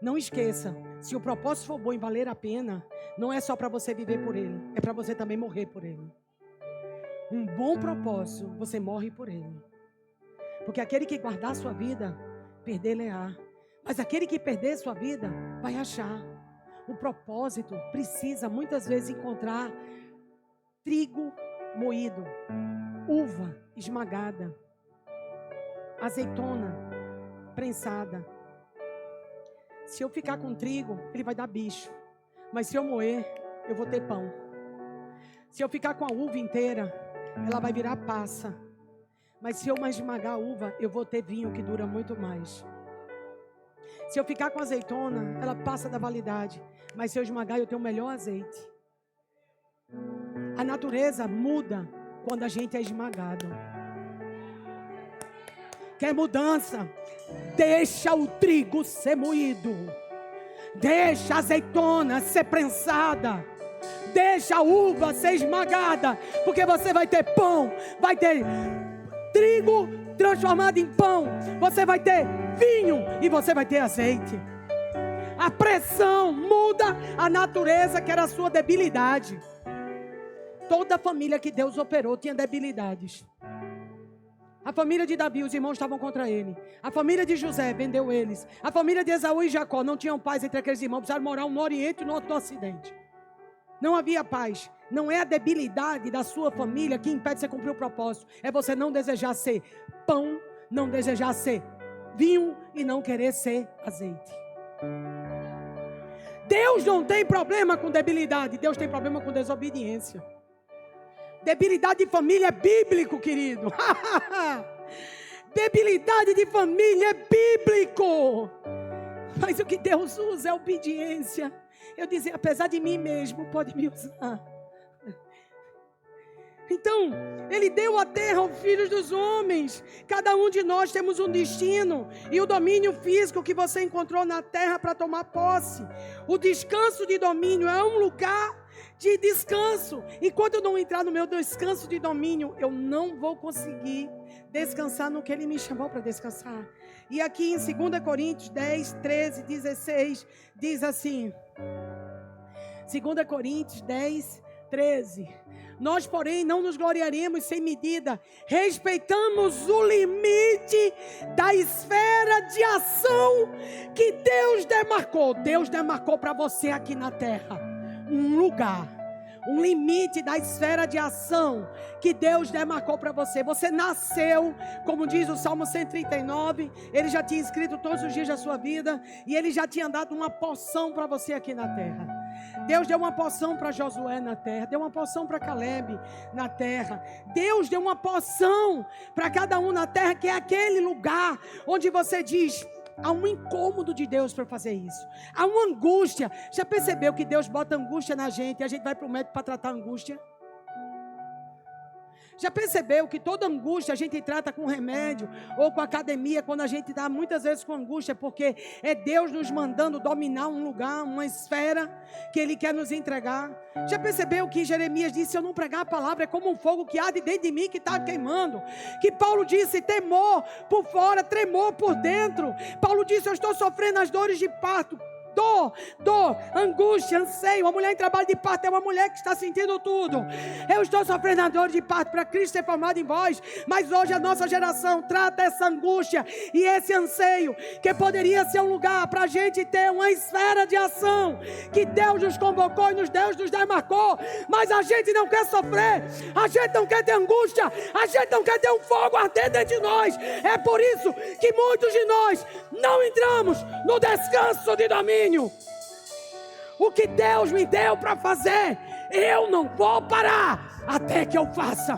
C: Não esqueça, se o propósito for bom e valer a pena, não é só para você viver por ele, é para você também morrer por ele. Um bom propósito, você morre por ele. Porque aquele que guardar sua vida, perder-lhe-á. Mas aquele que perder sua vida, vai achar. O propósito precisa muitas vezes encontrar trigo moído, uva esmagada, azeitona prensada. Se eu ficar com trigo, ele vai dar bicho. Mas se eu moer, eu vou ter pão. Se eu ficar com a uva inteira, ela vai virar passa. Mas se eu mais esmagar a uva, eu vou ter vinho que dura muito mais. Se eu ficar com a azeitona, ela passa da validade. Mas se eu esmagar, eu tenho o melhor azeite. A natureza muda quando a gente é esmagado. Quer mudança? Deixa o trigo ser moído. Deixa a azeitona ser prensada. Deixa a uva ser esmagada. Porque você vai ter pão. Vai ter trigo transformado em pão. Você vai ter vinho e você vai ter azeite. A pressão muda a natureza que era a sua debilidade. Toda família que Deus operou tinha debilidades. A família de Davi, os irmãos estavam contra ele. A família de José vendeu eles. A família de Esaú e Jacó não tinham paz entre aqueles irmãos. Precisaram morar um no Oriente e no outro no Ocidente. Não havia paz. Não é a debilidade da sua família que impede você cumprir o propósito. É você não desejar ser pão, não desejar ser vinho e não querer ser azeite. Deus não tem problema com debilidade. Deus tem problema com desobediência. Debilidade de família é bíblico, querido. Debilidade de família é bíblico. Mas o que Deus usa é obediência. Eu dizia, apesar de mim mesmo, pode me usar. Então, Ele deu a terra aos filhos dos homens. Cada um de nós temos um destino. E o domínio físico que você encontrou na terra para tomar posse. O descanso de domínio é um lugar de descanso. Enquanto eu não entrar no meu descanso de domínio, eu não vou conseguir descansar no que Ele me chamou para descansar. E aqui em 2 Coríntios 10, 13, 16, diz assim. 2 Coríntios 10, 13. Nós, porém, não nos gloriaremos sem medida. Respeitamos o limite da esfera de ação que Deus demarcou. Deus demarcou para você aqui na terra um lugar, um limite da esfera de ação que Deus demarcou para você. Você nasceu, como diz o Salmo 139, Ele já tinha escrito todos os dias da sua vida e Ele já tinha dado uma porção para você aqui na terra. Deus deu uma porção para Josué na terra, deu uma porção para Caleb na terra. Deus deu uma porção para cada um na terra, que é aquele lugar onde você diz: há um incômodo de Deus para fazer isso. Há uma angústia. Já percebeu que Deus bota angústia na gente e a gente vai para o médico para tratar a angústia? Já percebeu que toda angústia a gente trata com remédio ou com academia, quando a gente está muitas vezes com angústia, porque é Deus nos mandando dominar um lugar, uma esfera que Ele quer nos entregar. Já percebeu que Jeremias disse: se eu não pregar a palavra, é como um fogo que arde dentro de mim, que está queimando. Que Paulo disse: temor por fora, tremor por dentro. Paulo disse: eu estou sofrendo as dores de parto. Dor, angústia, anseio. Uma mulher em trabalho de parto é uma mulher que está sentindo tudo. Eu estou sofrendo a dor de parto para Cristo ser formado em vós. Mas hoje a nossa geração trata essa angústia e esse anseio, que poderia ser um lugar para a gente ter uma esfera de ação que Deus nos convocou e Deus nos demarcou. Mas a gente não quer sofrer, a gente não quer ter angústia, a gente não quer ter um fogo ardendo dentro de nós. É por isso que muitos de nós não entramos no descanso de domínio. O que Deus me deu para fazer, eu não vou parar até que eu faça.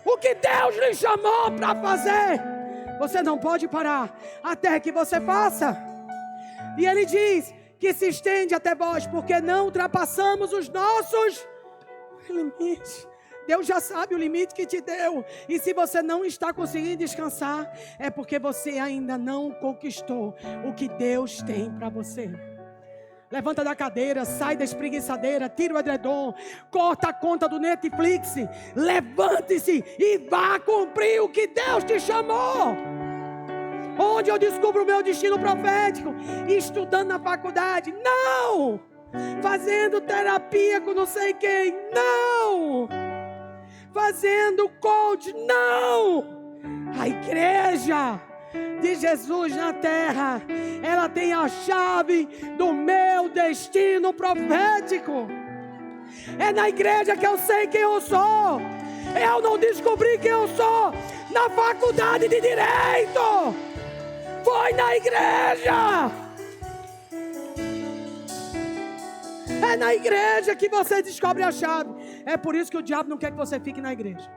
C: O que Deus lhe chamou para fazer, você não pode parar até que você faça. E Ele diz que se estende até vós, porque não ultrapassamos os nossos limites. Deus já sabe o limite que te deu. E se você não está conseguindo descansar, é porque você ainda não conquistou o que Deus tem para você. Levanta da cadeira, sai da espreguiçadeira, tira o edredom, corta a conta do Netflix, levante-se e vá cumprir o que Deus te chamou. Onde eu descubro o meu destino profético? Estudando na faculdade? Não! Fazendo terapia com não sei quem? Não! Fazendo coach? Não! A igreja de Jesus na terra, ela tem a chave do meu destino profético. É na igreja que eu sei quem eu sou. Eu não descobri quem eu sou na faculdade de Direito. Foi na igreja. É na igreja que você descobre a chave. É por isso que o diabo não quer que você fique na igreja.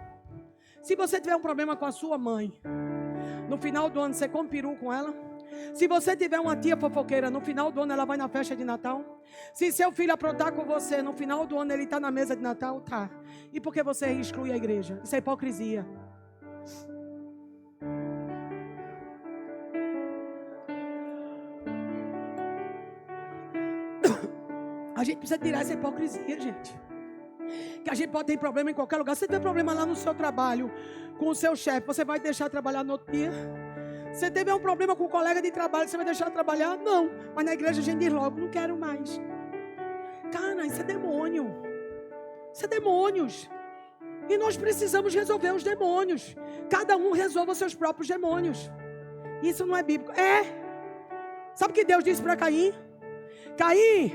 C: Se você tiver um problema com a sua mãe, no final do ano você come peru com ela. Se você tiver uma tia fofoqueira, no final do ano ela vai na festa de Natal. Se seu filho aprontar com você, no final do ano ele está na mesa de Natal, tá. E por que você exclui a igreja? Isso é hipocrisia. A gente precisa tirar essa hipocrisia, gente. Que a gente pode ter problema em qualquer lugar. Se você tem problema lá no seu trabalho, com o seu chefe, você vai deixar trabalhar no outro dia? Se você tiver um problema com o colega de trabalho, você vai deixar trabalhar? Não. Mas na igreja a gente diz logo: não quero mais. Cara, isso é demônio. Isso é demônios. E nós precisamos resolver os demônios. Cada um resolva seus próprios demônios. Isso não é bíblico. Sabe o que Deus disse para Caim? Caim,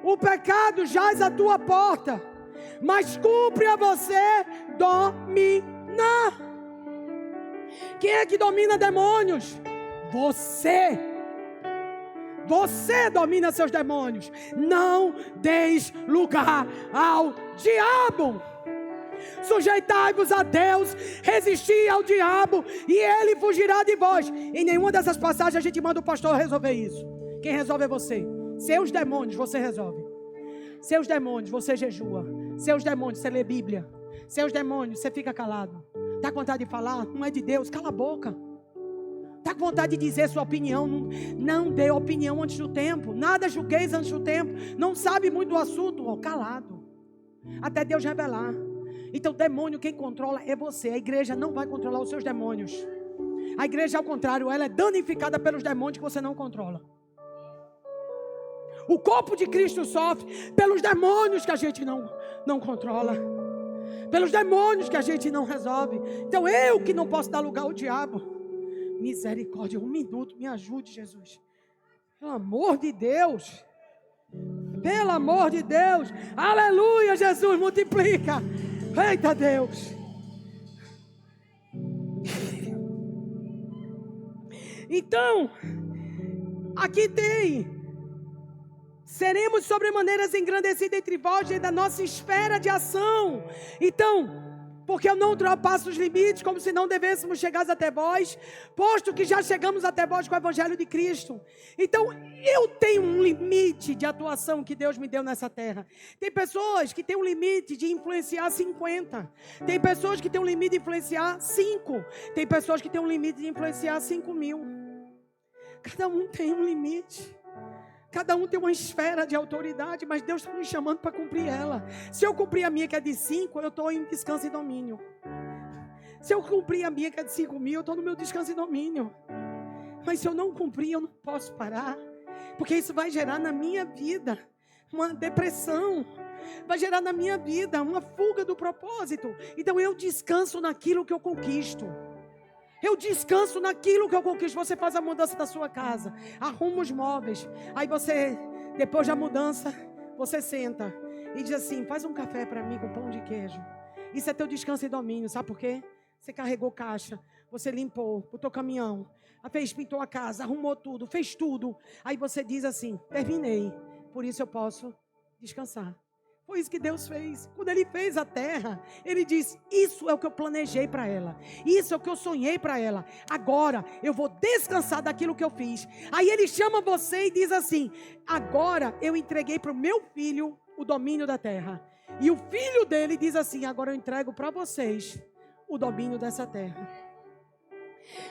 C: o pecado jaz à tua porta, mas cumpre a você dominar. Quem é que domina demônios? Você. Você domina seus demônios. Não deis lugar ao diabo. Sujeitai-vos a Deus, resisti ao diabo e ele fugirá de vós. Em nenhuma dessas passagens a gente manda o pastor resolver isso. Quem resolve é você. Seus demônios você resolve. Seus demônios você jejua. Seus demônios você lê Bíblia. Seus demônios você fica calado. Está com vontade de falar? Não é de Deus, cala a boca. Está com vontade de dizer sua opinião? Não dê opinião antes do tempo. Nada julgueis antes do tempo. Não sabe muito do assunto? Calado. Até Deus revelar. Então demônio quem controla é você. A igreja não vai controlar os seus demônios. A igreja ao contrário, ela é danificada pelos demônios que você não controla. O corpo de Cristo sofre pelos demônios que a gente não controla. Pelos demônios que a gente não resolve. Então eu que não posso dar lugar ao diabo. Misericórdia, 1 minuto, me ajude, Jesus. Pelo amor de Deus. Pelo amor de Deus. Aleluia, Jesus, multiplica. Eita Deus. Então, aqui tem: seremos sobremaneiras engrandecidos entre vós diante da nossa esfera de ação. Então, porque eu não ultrapasso os limites, como se não devêssemos chegar até vós, posto que já chegamos até vós com o Evangelho de Cristo. Então, eu tenho um limite de atuação que Deus me deu nessa terra. Tem pessoas que têm um limite de influenciar 50. Tem pessoas que têm um limite de influenciar 5. Tem pessoas que têm um limite de influenciar 5.000. Cada um tem um limite. Cada um tem uma esfera de autoridade, mas Deus está me chamando para cumprir ela. Se eu cumprir a minha que é de 5, eu estou em descanso e domínio. Se eu cumprir a minha que é de 5.000, eu estou no meu descanso e domínio. Mas se eu não cumprir, eu não posso parar. Porque isso vai gerar na minha vida uma depressão. Vai gerar na minha vida uma fuga do propósito. Então eu descanso naquilo que eu conquisto. Eu descanso naquilo que eu conquisto. Você faz a mudança da sua casa, arruma os móveis. Aí você, depois da mudança, você senta e diz assim: faz um café para mim com pão de queijo. Isso é teu descanso e domínio, sabe por quê? Você carregou caixa, você limpou, botou caminhão, pintou a casa, arrumou tudo, fez tudo. Aí você diz assim: terminei, por isso eu posso descansar. Foi isso que Deus fez. Quando Ele fez a terra, Ele diz: isso é o que eu planejei para ela. Isso é o que eu sonhei para ela. Agora eu vou descansar daquilo que eu fiz. Aí Ele chama você e diz assim: agora eu entreguei para o meu filho o domínio da terra. E o filho dele diz assim: agora eu entrego para vocês o domínio dessa terra.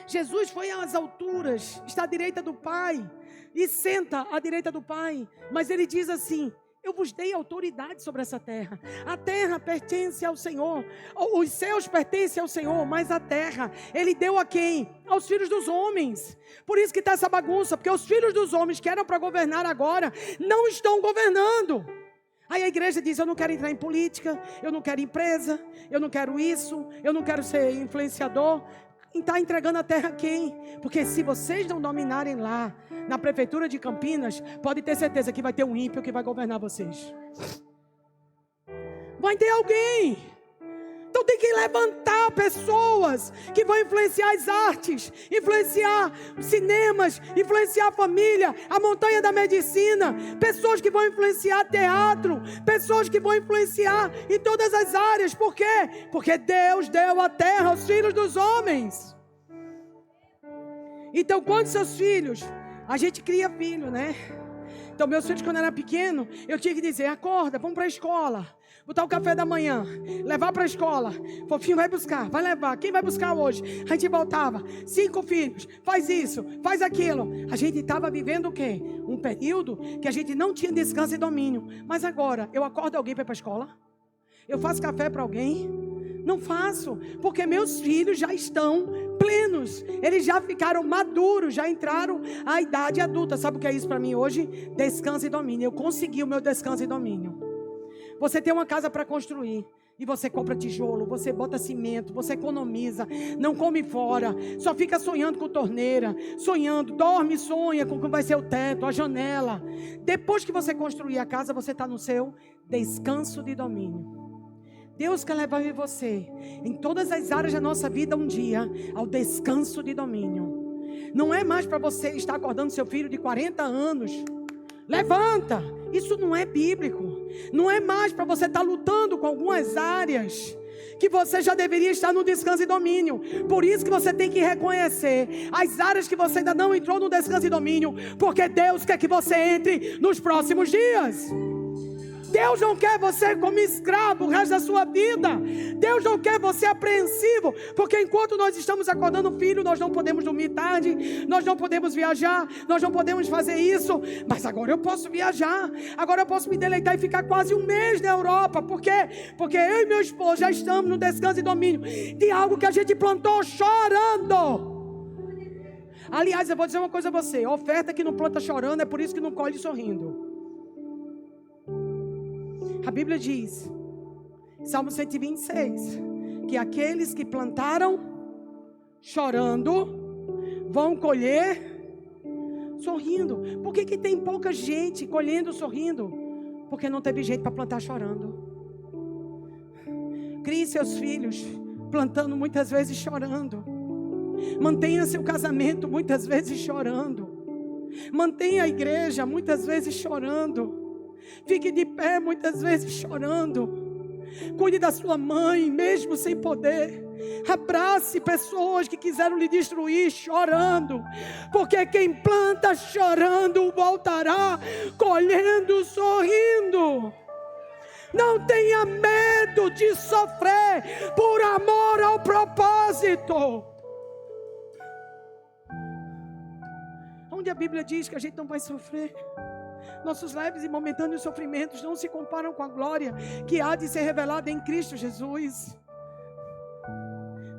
C: Jesus foi às alturas, está à direita do Pai e senta à direita do Pai. Mas Ele diz assim: eu vos dei autoridade sobre essa terra. A terra pertence ao Senhor. Os céus pertencem ao Senhor, mas a terra Ele deu a quem? Aos filhos dos homens. Por isso que está essa bagunça, porque os filhos dos homens que eram para governar agora não estão governando. Aí a igreja diz: eu não quero entrar em política, eu não quero empresa, eu não quero isso, eu não quero ser influenciador. E está entregando a terra a quem? Porque se vocês não dominarem lá, na prefeitura de Campinas, pode ter certeza que vai ter um ímpio que vai governar vocês. Vai ter alguém. Então tem que levantar pessoas que vão influenciar as artes, influenciar cinemas, influenciar a família, a montanha da medicina, pessoas que vão influenciar teatro, pessoas que vão influenciar em todas as áreas. Por quê? Porque Deus deu a terra aos filhos dos homens. Então, quando seus filhos, a gente cria filho, né? Então, meus filhos, quando eu era pequeno, eu tinha que dizer: acorda, vamos para a escola, botar o café da manhã, levar para a escola. Fofinho vai buscar, vai levar. Quem vai buscar hoje? A gente voltava: 5 filhos, faz isso, faz aquilo. A gente estava vivendo o quê? Um período que a gente não tinha descanso e domínio. Mas agora, eu acordo alguém para ir para a escola? Eu faço café para alguém? Não faço, porque meus filhos já estão plenos, eles já ficaram maduros, já entraram à idade adulta. Sabe o que é isso para mim hoje? Descanso e domínio. Eu consegui o meu descanso e domínio. Você tem uma casa para construir E você compra tijolo, você bota cimento, você economiza, não come fora, só fica sonhando com torneira, sonhando, dorme e sonha com como vai ser o teto, a janela. Depois que você construir a casa, você está no seu descanso de domínio. Deus quer levar você, em todas as áreas da nossa vida, um dia, ao descanso de domínio. Não é mais para você estar acordando seu filho de 40 anos. Levanta! Isso não é bíblico. Não é mais para você estar lutando com algumas áreas que você já deveria estar no descanso e domínio. Por isso que você tem que reconhecer as áreas que você ainda não entrou no descanso e domínio, porque Deus quer que você entre nos próximos dias. Deus não quer você como escravo o resto da sua vida. Deus não quer você apreensivo, porque enquanto nós estamos acordando filho, nós não podemos dormir tarde, nós não podemos viajar, nós não podemos fazer isso. Mas agora eu posso viajar, agora eu posso me deleitar e ficar quase um mês na Europa. Por quê? Porque eu e meu esposo já estamos no descanso e domínio de algo que a gente plantou chorando. Aliás, eu vou dizer uma coisa a você: oferta que não planta chorando é por isso que não colhe sorrindo. A Bíblia diz, Salmo 126, que aqueles que plantaram chorando vão colher sorrindo. Por que tem pouca gente colhendo sorrindo? Porque não teve gente para plantar chorando. Crie seus filhos plantando muitas vezes chorando. Mantenha seu casamento muitas vezes chorando. Mantenha a igreja muitas vezes chorando. Fique de pé muitas vezes chorando. Cuide da sua mãe mesmo sem poder. Abrace pessoas que quiseram lhe destruir chorando, porque quem planta chorando voltará colhendo sorrindo. Não tenha medo de sofrer por amor ao propósito. Onde a Bíblia diz que a gente não vai sofrer? Nossos leves e momentâneos sofrimentos não se comparam com a glória que há de ser revelada em Cristo Jesus.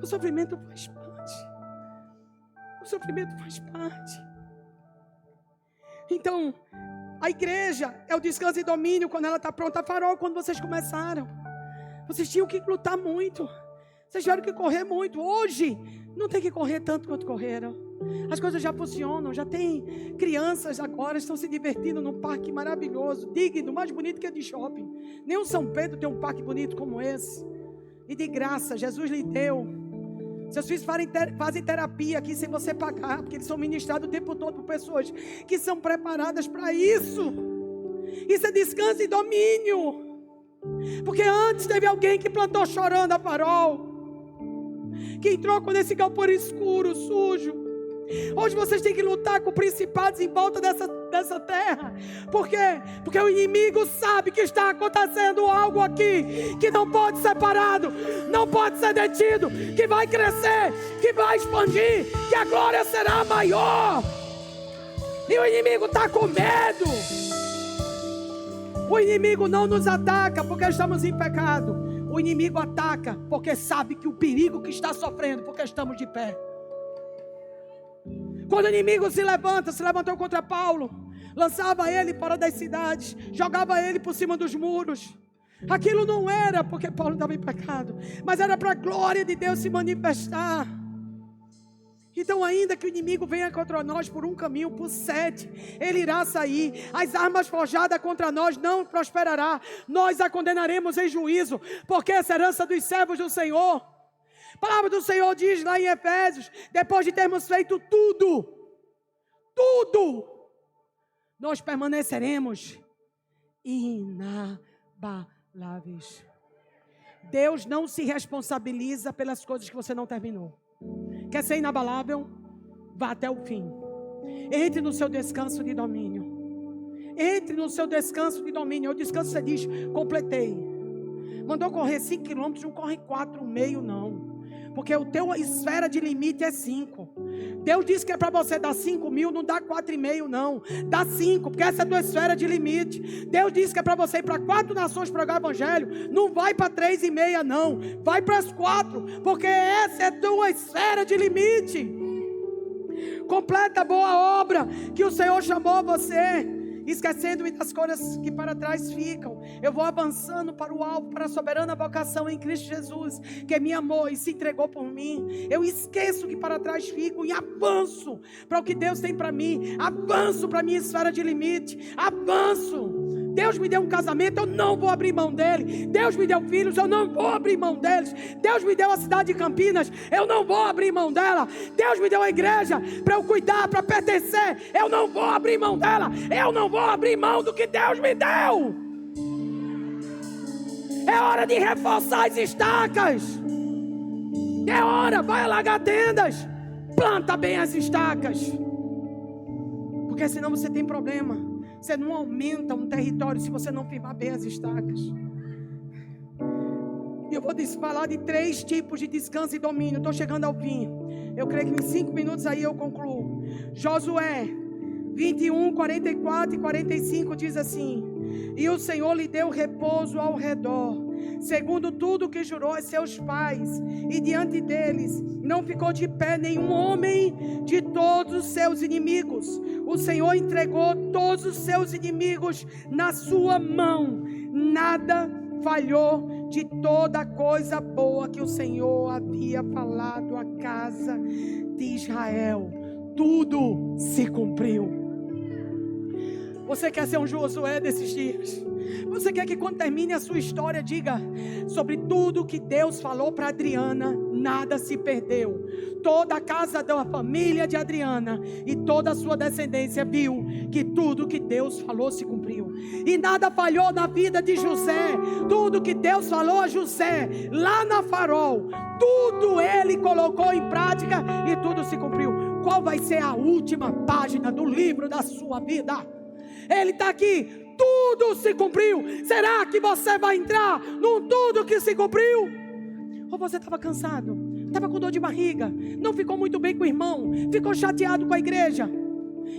C: O sofrimento faz parte. O sofrimento faz parte. Então, a igreja é o descanso e domínio quando ela está pronta. A Farol, quando vocês começaram, vocês tinham que lutar muito. Vocês tiveram que correr muito. Hoje, não tem que correr tanto quanto correram. As coisas já funcionam, já tem crianças agora, estão se divertindo num parque maravilhoso, digno, mais bonito que é de shopping. Nem o São Pedro tem um parque bonito como esse. E de graça, Jesus lhe deu. Seus filhos fazem terapia aqui sem você pagar, porque eles são ministrados o tempo todo por pessoas que são preparadas para isso. Isso é descanso e domínio. Porque antes teve alguém que plantou chorando a Farol, que entrou com esse galpão escuro, sujo. Hoje vocês têm que lutar com principados em volta dessa terra. Por quê? Porque o inimigo sabe que está acontecendo algo aqui que não pode ser parado, não pode ser detido, que vai crescer, que vai expandir, que a glória será maior. E o inimigo está com medo. O inimigo não nos ataca porque estamos em pecado. O inimigo ataca porque sabe que o perigo que está sofrendo, porque estamos de pé. Quando o inimigo se levantou contra Paulo, lançava ele fora das cidades, jogava ele por cima dos muros. Aquilo não era porque Paulo estava em pecado, mas era para a glória de Deus se manifestar. Então, ainda que o inimigo venha contra nós por um caminho, por 7, ele irá sair. As armas forjadas contra nós não prosperará. Nós a condenaremos em juízo, porque essa herança dos servos do Senhor. A palavra do Senhor diz lá em Efésios, depois de termos feito tudo, nós permaneceremos inabaláveis. Deus não se responsabiliza pelas coisas que você não terminou. Quer ser inabalável? Vá até o fim. Entre no seu descanso de domínio. Entre no seu descanso de domínio. O descanso você diz, completei. Mandou correr 5 quilômetros, não corre 4,5 não. Porque a tua esfera de limite é 5. Deus disse que é para você dar 5 mil, não dá 4,5 não. Dá 5, porque essa é a tua esfera de limite. Deus disse que é para você ir para 4 nações pregar o evangelho. Não vai para 3,5 não. Vai para as 4, porque essa é a tua esfera de limite. Completa a boa obra que o Senhor chamou você. esquecendo-me das coisas que para trás ficam. Eu vou avançando para o alvo, para a soberana vocação em Cristo Jesus, que me amou e se entregou por mim. Eu esqueço que para trás fico e avanço para o que Deus tem para mim. Avanço para a minha esfera de limite. Avanço. Deus me deu um casamento, eu não vou abrir mão dele. Deus me deu filhos, eu não vou abrir mão deles. Deus me deu a cidade de Campinas, eu não vou abrir mão dela. Deus me deu a igreja para eu cuidar, para pertencer, eu não vou abrir mão dela. Eu não vou abrir mão do que Deus me deu. É hora de reforçar as estacas. É hora, vai alagar tendas. Planta bem as estacas, porque senão você tem problema. Você não aumenta um território se você não firmar bem as estacas. E eu vou falar de 3 tipos de descanso e domínio. Estou chegando ao fim. Eu creio que em 5 minutos aí eu concluo. Josué 21, 44 e 45 diz assim: e o Senhor lhe deu repouso ao redor, segundo tudo que jurou a seus pais, e diante deles não ficou de pé nenhum homem de todos os seus inimigos. O Senhor entregou todos os seus inimigos na sua mão. Nada falhou de toda coisa boa que o Senhor havia falado à casa de Israel. Tudo se cumpriu. Você quer ser um Josué desses dias? Você quer que quando termine a sua história diga sobre tudo que Deus falou para Adriana, nada se perdeu. Toda a casa da família de Adriana e toda a sua descendência viu que tudo que Deus falou se cumpriu. E nada falhou na vida de José. Tudo que Deus falou a José lá na Farol, tudo ele colocou em prática e tudo se cumpriu. Qual vai ser a última página do livro da sua vida? Ele está aqui. Tudo se cumpriu. Será que você vai entrar num tudo que se cumpriu? Ou você estava cansado, estava com dor de barriga, não ficou muito bem com o irmão, ficou chateado com a igreja,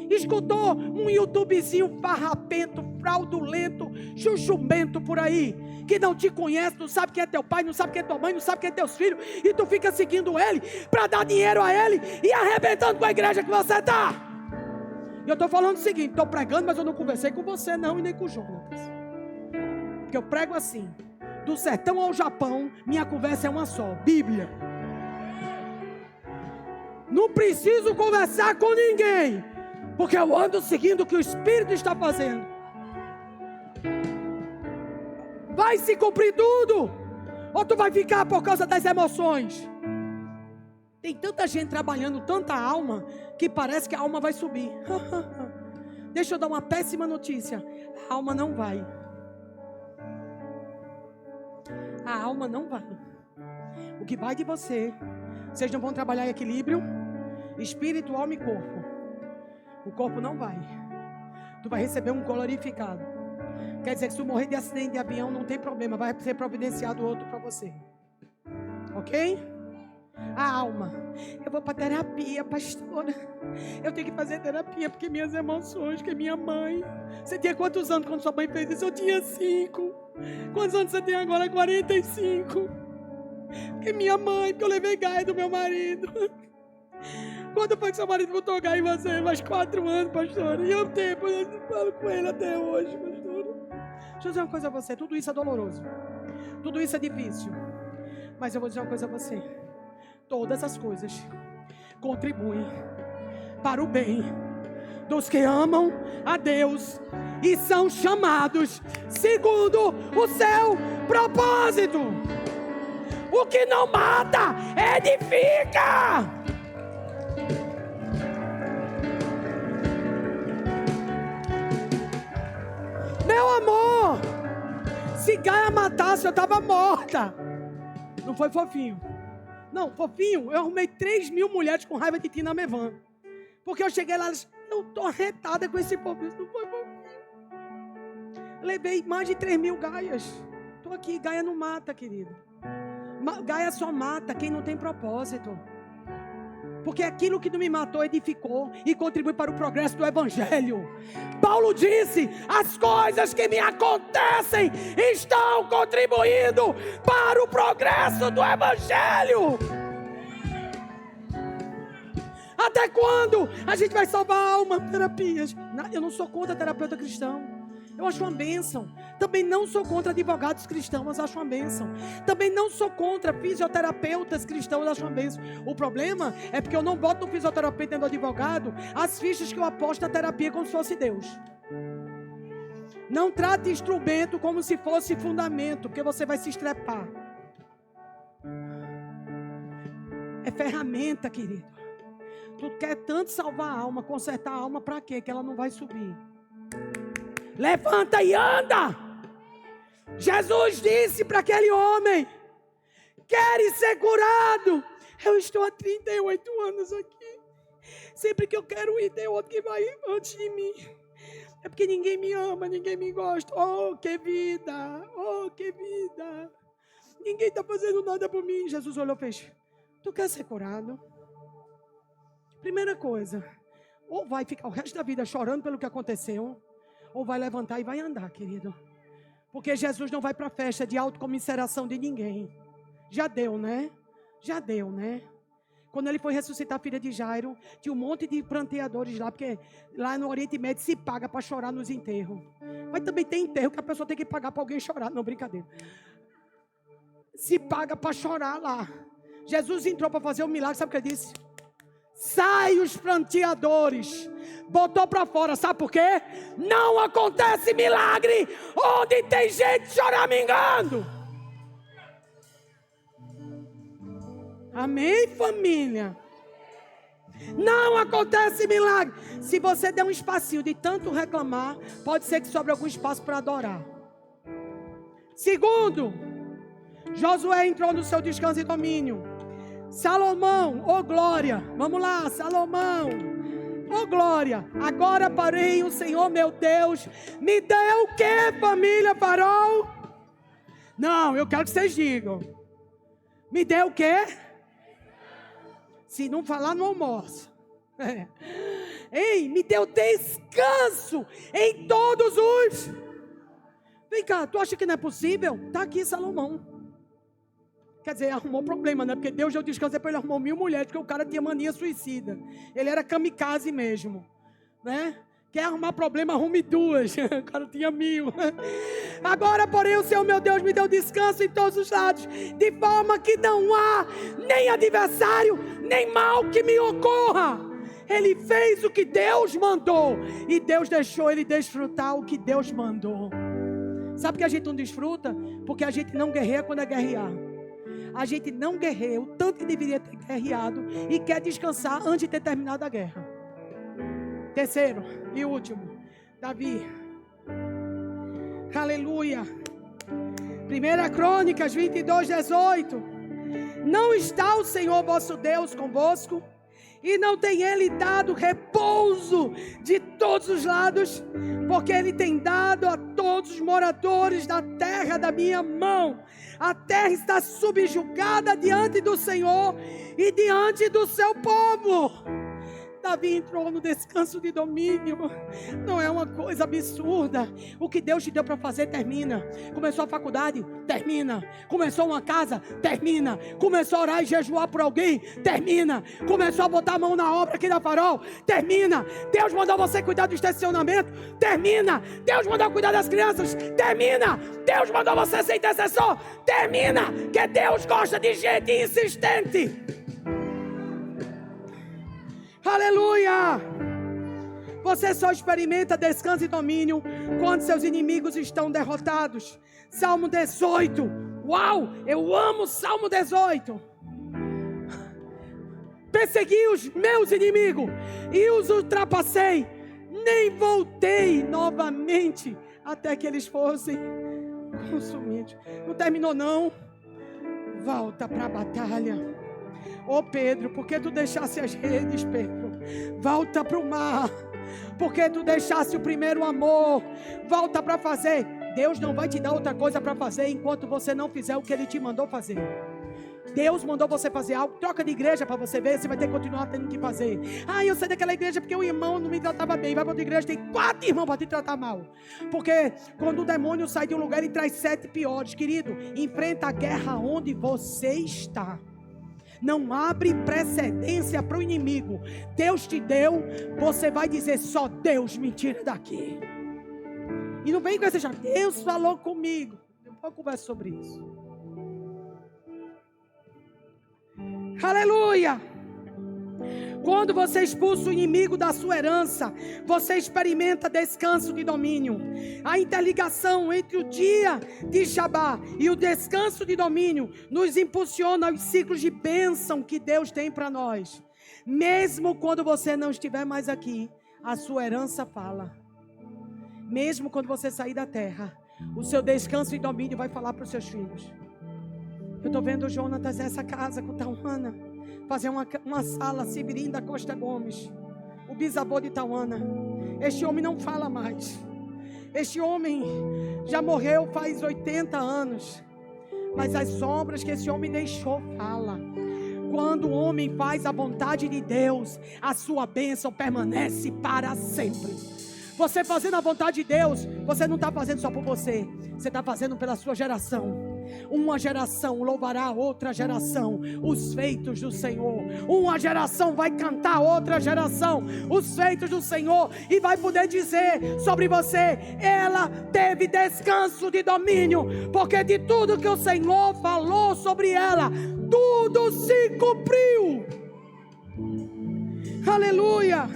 C: escutou um youtubezinho farrapento, fraudulento, chuchumento por aí, que não te conhece, não sabe quem é teu pai, não sabe quem é tua mãe, não sabe quem é teus filhos, e tu fica seguindo ele para dar dinheiro a ele e arrebentando com a igreja que você está. E eu estou falando o seguinte, estou pregando, mas eu não conversei com você não, e nem com o Jonas. Porque eu prego assim, do sertão ao Japão, minha conversa é uma só, Bíblia. Não preciso conversar com ninguém, porque eu ando seguindo o que o Espírito está fazendo. Vai se cumprir tudo, ou tu vai ficar por causa das emoções? Tem tanta gente trabalhando, tanta alma, que parece que a alma vai subir. Deixa eu dar uma péssima notícia. A alma não vai. A alma não vai. O que vai de você, vocês não vão trabalhar em equilíbrio, espírito, alma e corpo. O corpo não vai. Tu vai receber um glorificado. Quer dizer que se tu morrer de acidente de avião, não tem problema, vai ser providenciado outro para você. Ok? A alma, eu vou para terapia, pastora. Eu tenho que fazer terapia porque minhas emoções, que minha mãe. Você tinha quantos anos quando sua mãe fez isso? Eu tinha 5. Quantos anos você tem agora? 45. Porque minha mãe, porque eu levei gás do meu marido. Quando foi que seu marido botou gás em você? Mais 4 anos, pastora. E eu falo com ele até hoje, pastora. Deixa eu dizer uma coisa a você, tudo isso é doloroso, tudo isso é difícil, mas eu vou dizer uma coisa a você. Todas as coisas contribuem para o bem dos que amam a Deus e são chamados segundo o seu propósito. O que não mata, edifica. Meu amor, se Gaia matasse, eu estava morta. Não foi fofinho. Não, fofinho, eu arrumei 3.000 mulheres com raiva de ti na Mevan. Porque eu cheguei lá e disse, eu tô arretada com esse povo. Isso não foi fofinho. Levei mais de 3.000 Gaias. Tô aqui, Gaia não mata, querido. Gaia só mata quem não tem propósito. Porque aquilo que não me matou edificou e contribui para o progresso do Evangelho. Paulo disse, as coisas que me acontecem estão contribuindo para o progresso do Evangelho. A Até quando a gente vai salvar a alma? Terapias. Eu não sou contra terapeuta cristão. Eu acho uma bênção. Também não sou contra advogados cristãos, mas acho uma bênção. Também não sou contra fisioterapeutas cristãos, acho uma bênção. O problema é porque eu não boto no fisioterapeuta e no advogado as fichas que eu aposto na terapia como se fosse Deus. Não trate instrumento como se fosse fundamento, porque você vai se estrepar. É ferramenta, querido. Tu quer tanto salvar a alma, consertar a alma, para quê? Que ela não vai subir. Levanta e anda. Jesus disse para aquele homem: queres ser curado? Eu estou há 38 anos aqui. Sempre que eu quero ir, tem outro que vai antes de mim. É porque ninguém me ama, ninguém me gosta. Oh, que vida! Oh, que vida! Ninguém está fazendo nada por mim. Jesus olhou e fez: tu quer ser curado? Primeira coisa, ou vai ficar o resto da vida chorando pelo que aconteceu, ou vai levantar e vai andar, querido. Porque Jesus não vai para a festa de autocomiseração de ninguém. Já deu, né? Já deu, né? Quando ele foi ressuscitar a filha de Jairo, tinha um monte de pranteadores lá, porque lá no Oriente Médio se paga para chorar nos enterros. Mas também tem enterro que a pessoa tem que pagar para alguém chorar. Não, brincadeira. Se paga para chorar lá. Jesus entrou para fazer um milagre, sabe o que ele disse? Sai os pranteadores. Botou para fora, sabe por quê? Não acontece milagre onde tem gente choramingando. Amém, família? Não acontece milagre. Se você der um espacinho de tanto reclamar, pode ser que sobre algum espaço para adorar. Segundo, Josué entrou no seu descanso e domínio. Salomão, ô glória, vamos lá, Salomão, ô glória, agora porém o Senhor meu Deus me deu o que, família Farol? Não, eu quero que vocês digam, me deu o que? Se não falar, não almoça. Ei, me deu descanso em todos os... Vem cá, tu acha que não é possível? Está aqui Salomão. Quer dizer, arrumou problema, né? Porque Deus deu descanso, depois ele arrumou 1000 mulheres, porque o cara tinha mania suicida. Ele era kamikaze mesmo, né? Quer arrumar problema, arrume 2. O cara tinha 1000. Agora, porém, o Senhor meu Deus me deu descanso em todos os lados, de forma que não há nem adversário, nem mal que me ocorra. Ele fez o que Deus mandou, e Deus deixou ele desfrutar o que Deus mandou. Sabe por que a gente não desfruta? Porque a gente não guerreia quando é guerrear. A gente não guerreia o tanto que deveria ter guerreado e quer descansar antes de ter terminado a guerra. Terceiro e último, Davi. Aleluia. 1 Crônicas 22, 18. Não está o Senhor vosso Deus convosco? E não tem Ele dado repouso de todos os lados? Porque Ele tem dado a todos os moradores da terra da minha mão. A terra está subjugada diante do Senhor e diante do seu povo. Davi entrou no descanso de domínio. Não é uma coisa absurda. O que Deus te deu para fazer, termina. Começou a faculdade, termina. Começou uma casa, termina. Começou a orar e jejuar por alguém, termina. Começou a botar a mão na obra aqui da Farol, termina. Deus mandou você cuidar do estacionamento, termina. Deus mandou cuidar das crianças, termina. Deus mandou você ser intercessor, termina. Que Deus gosta de gente insistente. Aleluia! Você só experimenta descanso e domínio quando seus inimigos estão derrotados. Salmo 18. Uau! Eu amo Salmo 18. Persegui os meus inimigos e os ultrapassei. Nem voltei novamente até que eles fossem consumidos. Não terminou não. Volta para a batalha. Ô Pedro, por que tu deixasse as redes, Pedro? Volta para o mar. Por que tu deixasse o primeiro amor? Volta para fazer. Deus não vai te dar outra coisa para fazer enquanto você não fizer o que Ele te mandou fazer. Deus mandou você fazer algo, troca de igreja para você ver, você vai ter que continuar tendo que fazer. Eu saí daquela igreja porque o irmão não me tratava bem. Vai para outra igreja, tem 4 irmãos para te tratar mal. Porque quando o demônio sai de um lugar, ele traz 7 piores. Querido, enfrenta a guerra onde você está. Não abre precedência para o inimigo. Deus te deu, você vai dizer: só Deus me tira daqui. E não vem com essa chave. Deus falou comigo. Depois eu converso sobre isso. Aleluia! Quando você expulsa o inimigo da sua herança, você experimenta descanso de domínio. A interligação entre o dia de Shabá e o descanso de domínio nos impulsiona aos ciclos de bênção que Deus tem para nós. Mesmo quando você não estiver mais aqui, a sua herança fala. Mesmo quando você sair da terra, o seu descanso e domínio vai falar para os seus filhos. Eu estou vendo o Jonatas nessa casa com Tauana fazer uma sala Severino da Costa Gomes, o bisavô de Tauana. Este homem não fala mais. Este homem já morreu faz 80 anos, mas as sombras que esse homem deixou fala. Quando o homem faz a vontade de Deus, a sua bênção permanece para sempre. Você fazendo a vontade de Deus, você não está fazendo só por você, você está fazendo pela sua geração. Uma geração louvará outra geração os feitos do Senhor. Uma geração vai cantar outra geração os feitos do Senhor, e vai poder dizer sobre você: ela teve descanso de domínio, porque de tudo que o Senhor falou sobre ela, tudo se cumpriu. Aleluia!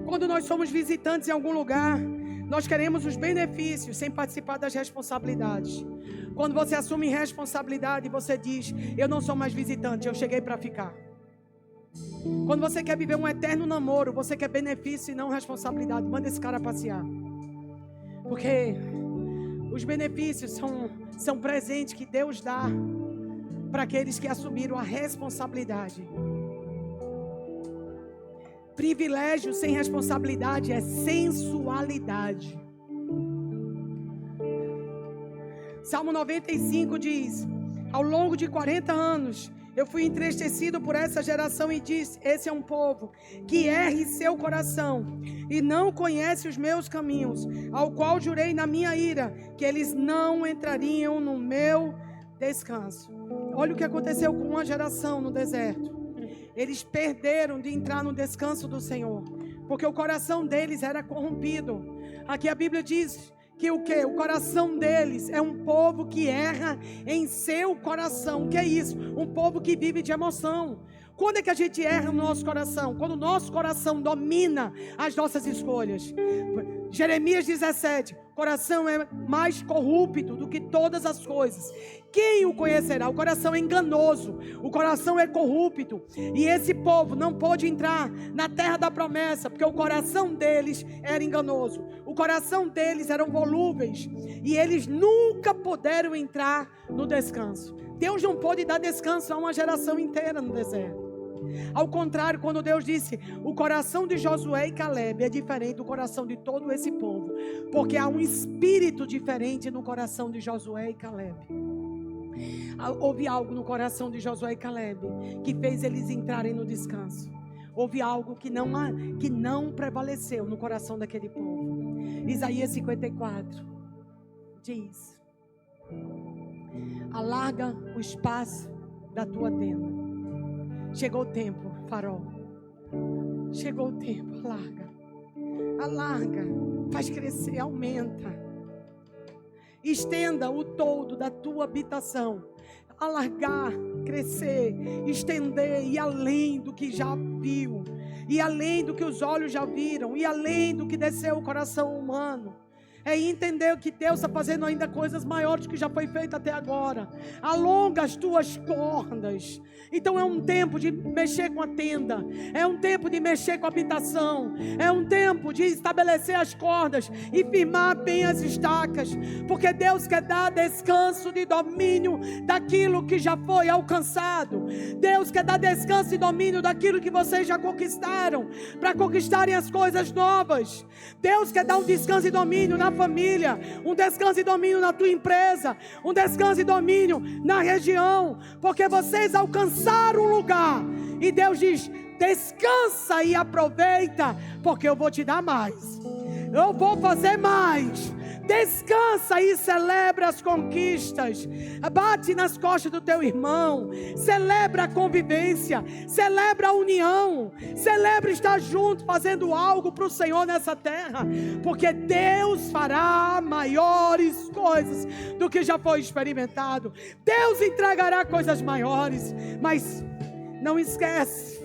C: Quando nós somos visitantes em algum lugar, nós queremos os benefícios sem participar das responsabilidades. Quando você assume responsabilidade, você diz: eu não sou mais visitante, eu cheguei para ficar. Quando você quer viver um eterno namoro, você quer benefício e não responsabilidade. Manda esse cara passear. Porque os benefícios são presentes que Deus dá para aqueles que assumiram a responsabilidade. Privilégio sem responsabilidade é sensualidade. Salmo 95 diz: ao longo de 40 anos eu fui entristecido por essa geração e disse: esse é um povo que erra em seu coração e não conhece os meus caminhos, ao qual jurei na minha ira que eles não entrariam no meu descanso. Olha o que aconteceu com uma geração no deserto. Eles perderam de entrar no descanso do Senhor, porque o coração deles era corrompido. Aqui a Bíblia diz que o quê? O coração deles é um povo que erra em seu coração. O que é isso? Um povo que vive de emoção. Quando é que a gente erra no nosso coração? Quando o nosso coração domina as nossas escolhas. Jeremias 17: coração é mais corrupto do que todas as coisas. Quem o conhecerá? O coração é enganoso, o coração é corrupto. E esse povo não pôde entrar na terra da promessa, porque o coração deles era enganoso. O coração deles eram volúveis, e eles nunca puderam entrar no descanso. Deus não pôde dar descanso a uma geração inteira no deserto. Ao contrário, quando Deus disse: o coração de Josué e Caleb é diferente do coração de todo esse povo, porque há um espírito diferente no coração de Josué e Caleb. Houve algo no coração de Josué e Caleb que fez eles entrarem no descanso. Houve algo que não prevaleceu no coração daquele povo. Isaías 54 diz: alarga o espaço da tua tenda. Chegou o tempo, farol. Chegou o tempo, alarga, faz crescer, aumenta. Estenda o todo da tua habitação. Alargar, crescer, estender, e além do que já viu, e além do que os olhos já viram, e além do que desceu o coração humano. É entender que Deus está fazendo ainda coisas maiores do que já foi feito até agora. Alonga as tuas cordas. Então é um tempo de mexer com a tenda. É um tempo de mexer com a habitação. É um tempo de estabelecer as cordas e firmar bem as estacas. Porque Deus quer dar descanso de domínio daquilo que já foi alcançado. Deus quer dar descanso e domínio daquilo que vocês já conquistaram, para conquistarem as coisas novas. Deus quer dar um descanso e domínio na família, um descanso e domínio na tua empresa, um descanso e domínio na região, porque vocês alcançaram um lugar, e Deus diz: descansa e aproveita, porque eu vou te dar mais, eu vou fazer mais. Descansa e celebra as conquistas. Bate nas costas do teu irmão. Celebra a convivência. Celebra a união. Celebra estar junto, fazendo algo para o Senhor nessa terra. Porque Deus fará maiores coisas do que já foi experimentado. Deus entregará coisas maiores. Mas não esquece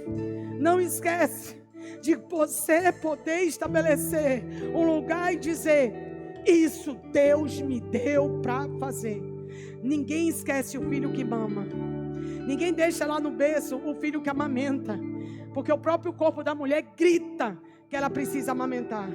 C: de você poder estabelecer um lugar e dizer: isso Deus me deu para fazer. Ninguém esquece o filho que mama. Ninguém deixa lá no berço o filho que amamenta. Porque o próprio corpo da mulher grita que ela precisa amamentar.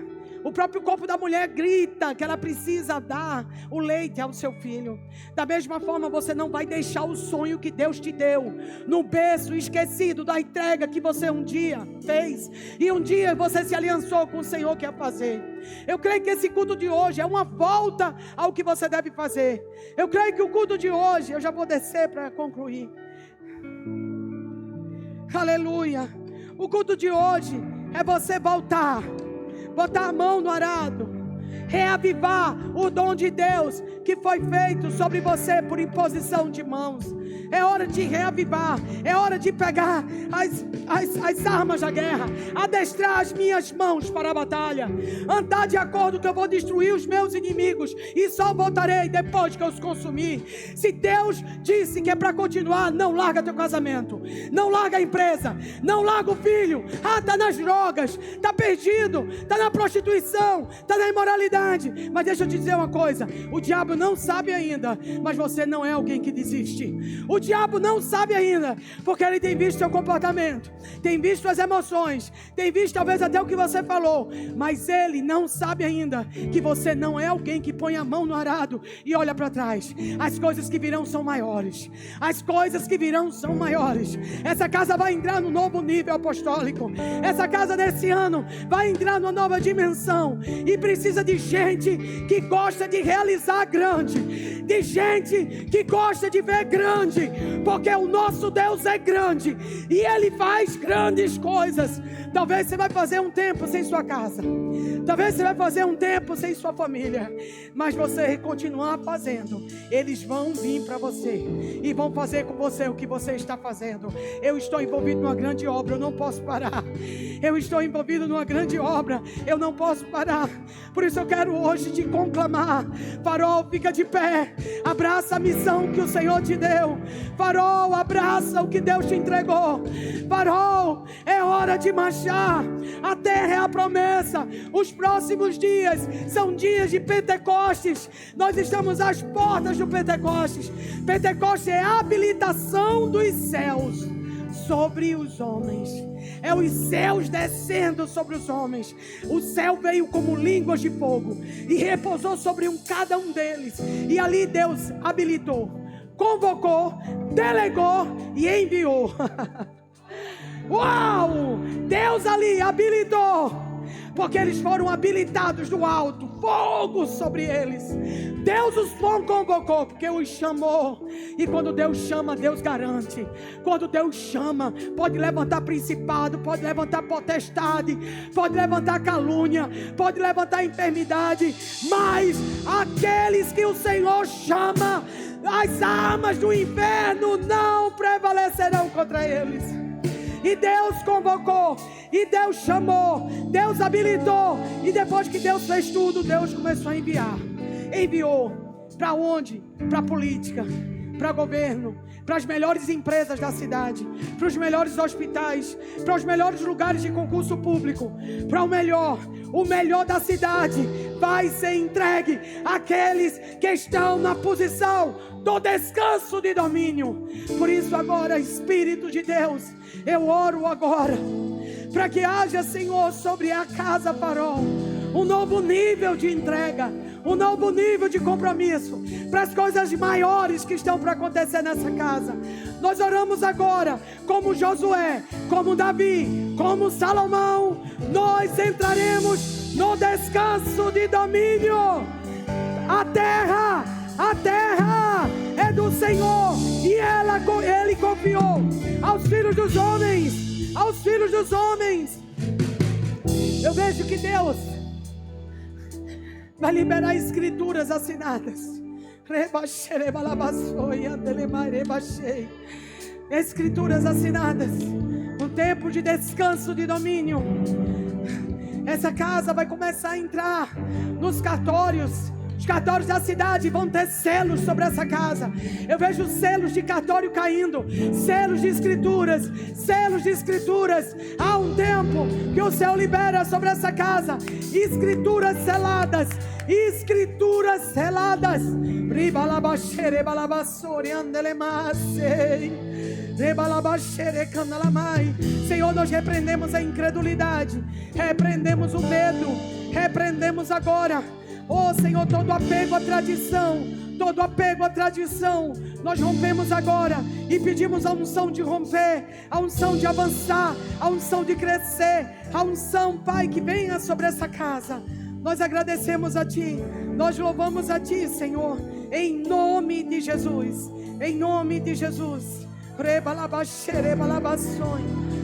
C: O próprio corpo da mulher grita que ela precisa dar o leite ao seu filho. Da mesma forma, você não vai deixar o sonho que Deus te deu no berço, esquecido da entrega que você um dia fez. E um dia você se aliançou com o Senhor que ia fazer. Eu creio que esse culto de hoje é uma volta ao que você deve fazer. Eu creio que o culto de hoje, eu já vou descer para concluir. Aleluia. O culto de hoje é você voltar, botar a mão no arado, reavivar o dom de Deus que foi feito sobre você por imposição de mãos. É hora de reavivar, é hora de pegar as armas da guerra, adestrar as minhas mãos para a batalha, andar de acordo que eu vou destruir os meus inimigos e só voltarei depois que eu os consumir. Se Deus disse que é para continuar, não larga teu casamento, não larga a empresa, não larga o filho. Está nas drogas, está perdido, está na prostituição, está na imoralidade. Mas deixa eu te dizer uma coisa: o diabo não sabe ainda, mas você não é alguém que desiste. O diabo não sabe ainda, porque ele tem visto seu comportamento, tem visto as emoções, tem visto talvez até o que você falou, mas ele não sabe ainda que você não é alguém que põe a mão no arado e olha para trás. As coisas que virão são maiores. As coisas que virão são maiores. Essa casa vai entrar no novo nível apostólico. Essa casa desse ano vai entrar numa nova dimensão e precisa de gente que gosta de realizar grande, de gente que gosta de ver grande, porque o nosso Deus é grande e Ele faz grandes coisas. Talvez você vai fazer um tempo sem sua casa, talvez você vai fazer um tempo sem sua família, mas você continuar fazendo, eles vão vir para você e vão fazer com você o que você está fazendo. Eu estou envolvido numa grande obra, eu não posso parar. Eu estou envolvido numa grande obra, eu não posso parar. Por isso eu quero hoje te conclamar: Farol, fica de pé, abraça a missão que o Senhor te deu. Farol, abraça o que Deus te entregou. Farol, é hora de marchar. A terra é a promessa. Os próximos dias são dias de Pentecostes. Nós estamos às portas do Pentecostes. Pentecostes é a habilitação dos céus sobre os homens. É os céus descendo sobre os homens. O céu veio como línguas de fogo e repousou sobre cada um deles. E ali Deus habilitou, convocou, delegou e enviou. Uau! Deus ali habilitou, porque eles foram habilitados do alto, fogo sobre eles. Deus os convocou, porque os chamou. E quando Deus chama, Deus garante. Quando Deus chama, pode levantar principado, pode levantar potestade, pode levantar calúnia, pode levantar enfermidade. Mas aqueles que o Senhor chama, as armas do inferno não prevalecerão contra eles. E Deus convocou, e Deus chamou, Deus habilitou. E depois que Deus fez tudo, Deus começou a enviar. Enviou para onde? Para a política, para governo, para as melhores empresas da cidade, para os melhores hospitais, para os melhores lugares de concurso público, para o melhor da cidade vai ser entregue àqueles que estão na posição do descanso de domínio. Por isso agora, Espírito de Deus, eu oro agora para que haja, Senhor, sobre a casa Farol um novo nível de entrega, um novo nível de compromisso para as coisas maiores que estão para acontecer nessa casa. Nós oramos agora como Josué, como Davi, como Salomão. Nós entraremos no descanso de domínio. A terra é do Senhor e Ele confiou aos filhos dos homens. Eu vejo que Deus vai liberar escrituras assinadas. Escrituras assinadas. Um tempo de descanso, de domínio. Essa casa vai começar a entrar nos cartórios. Os cartórios da cidade vão ter selos sobre essa casa. Eu vejo selos de cartório caindo, selos de escrituras, selos de escrituras. Há um tempo que o céu libera sobre essa casa escrituras seladas, escrituras seladas. Senhor, nós repreendemos a incredulidade, repreendemos o medo, repreendemos agora, oh Senhor, todo apego à tradição, todo apego à tradição, nós rompemos agora e pedimos a unção de romper, a unção de avançar, a unção de crescer, a unção, Pai, que venha sobre essa casa. Nós agradecemos a Ti, nós louvamos a Ti, Senhor, em nome de Jesus, em nome de Jesus.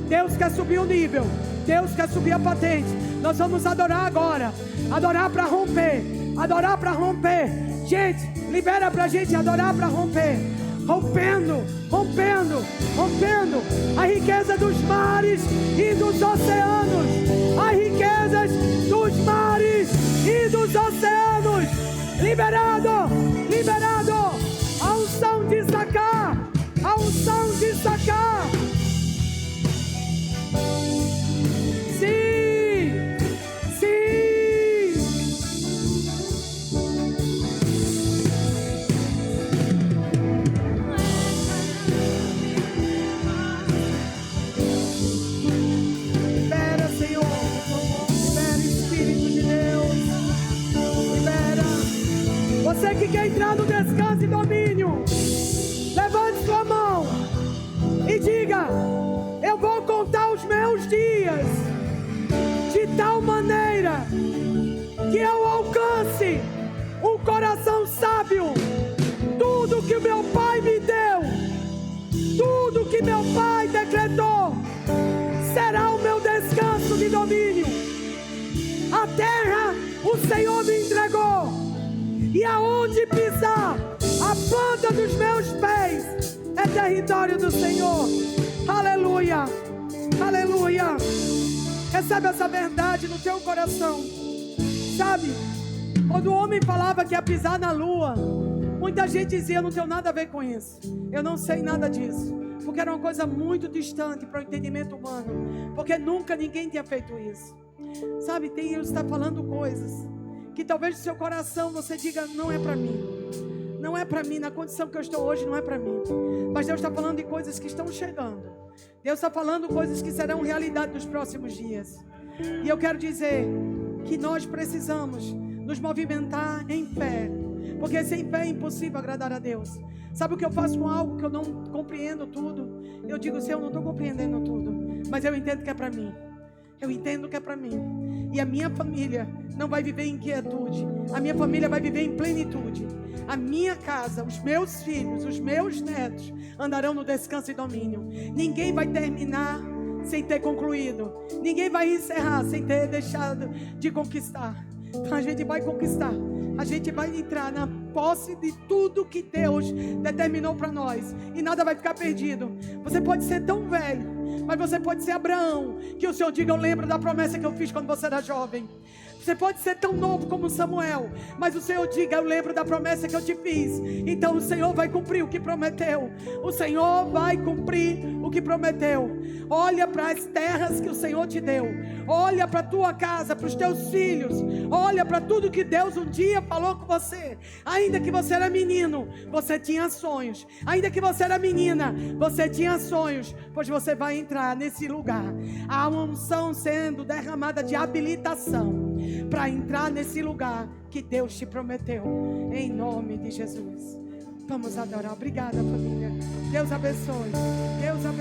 C: Deus quer subir o nível, Deus quer subir a patente. Nós vamos adorar agora, adorar para romper, adorar para romper. Gente, libera pra gente adorar para romper. Rompendo, rompendo, rompendo a riqueza dos mares e dos oceanos, as riquezas dos mares e dos oceanos. Liberado, liberado, a unção de sacar, a unção de sacar. Sim, sim. Libera, Senhor, libera, Espírito de Deus, libera. Você que quer entrar no descanso e domínio, levante sua mão e diga: eu vou contar os meus dias de tal maneira que eu alcance um coração sábio. Tudo que meu Pai me deu, tudo que meu Pai decretou, será o meu descanso de domínio. A terra o Senhor me entregou, e aonde pisar a planta dos meus pés é território do Senhor. Aleluia, aleluia. Recebe essa verdade no teu coração. Sabe, quando o homem falava que ia pisar na lua, muita gente dizia: eu não tenho nada a ver com isso, eu não sei nada disso, porque era uma coisa muito distante para o entendimento humano, porque nunca ninguém tinha feito isso. Sabe, Deus está falando coisas que talvez no seu coração você diga: não é para mim, não é para mim, na condição que eu estou hoje não é para mim. Mas Deus está falando de coisas que estão chegando, Deus está falando coisas que serão realidade nos próximos dias. E eu quero dizer que nós precisamos nos movimentar em fé, porque sem fé é impossível agradar a Deus. Sabe o que eu faço com algo que eu não compreendo tudo? Eu digo: Senhor, eu não estou compreendendo tudo, mas eu entendo que é para mim. Eu entendo que é para mim. E a minha família não vai viver em inquietude, a minha família vai viver em plenitude. A minha casa, os meus filhos, os meus netos andarão no descanso e domínio. Ninguém vai terminar sem ter concluído, ninguém vai encerrar sem ter deixado de conquistar. Então a gente vai conquistar, a gente vai entrar na posse de tudo que Deus determinou para nós, e nada vai ficar perdido. Você pode ser tão velho, mas você pode ser Abraão, que o Senhor diga: eu lembro da promessa que eu fiz quando você era jovem. Você pode ser tão novo como Samuel, mas o Senhor diga: eu lembro da promessa que eu te fiz. Então o Senhor vai cumprir o que prometeu. O Senhor vai cumprir o que prometeu. Olha para as terras que o Senhor te deu, olha para a tua casa, para os teus filhos, olha para tudo que Deus um dia falou com você. Ainda que você era menino, você tinha sonhos. Ainda que você era menina, você tinha sonhos, pois você vai entrar nesse lugar. Há uma unção sendo derramada de habilitação para entrar nesse lugar que Deus te prometeu, em nome de Jesus. Vamos adorar. Obrigada, família. Deus abençoe. Deus abençoe.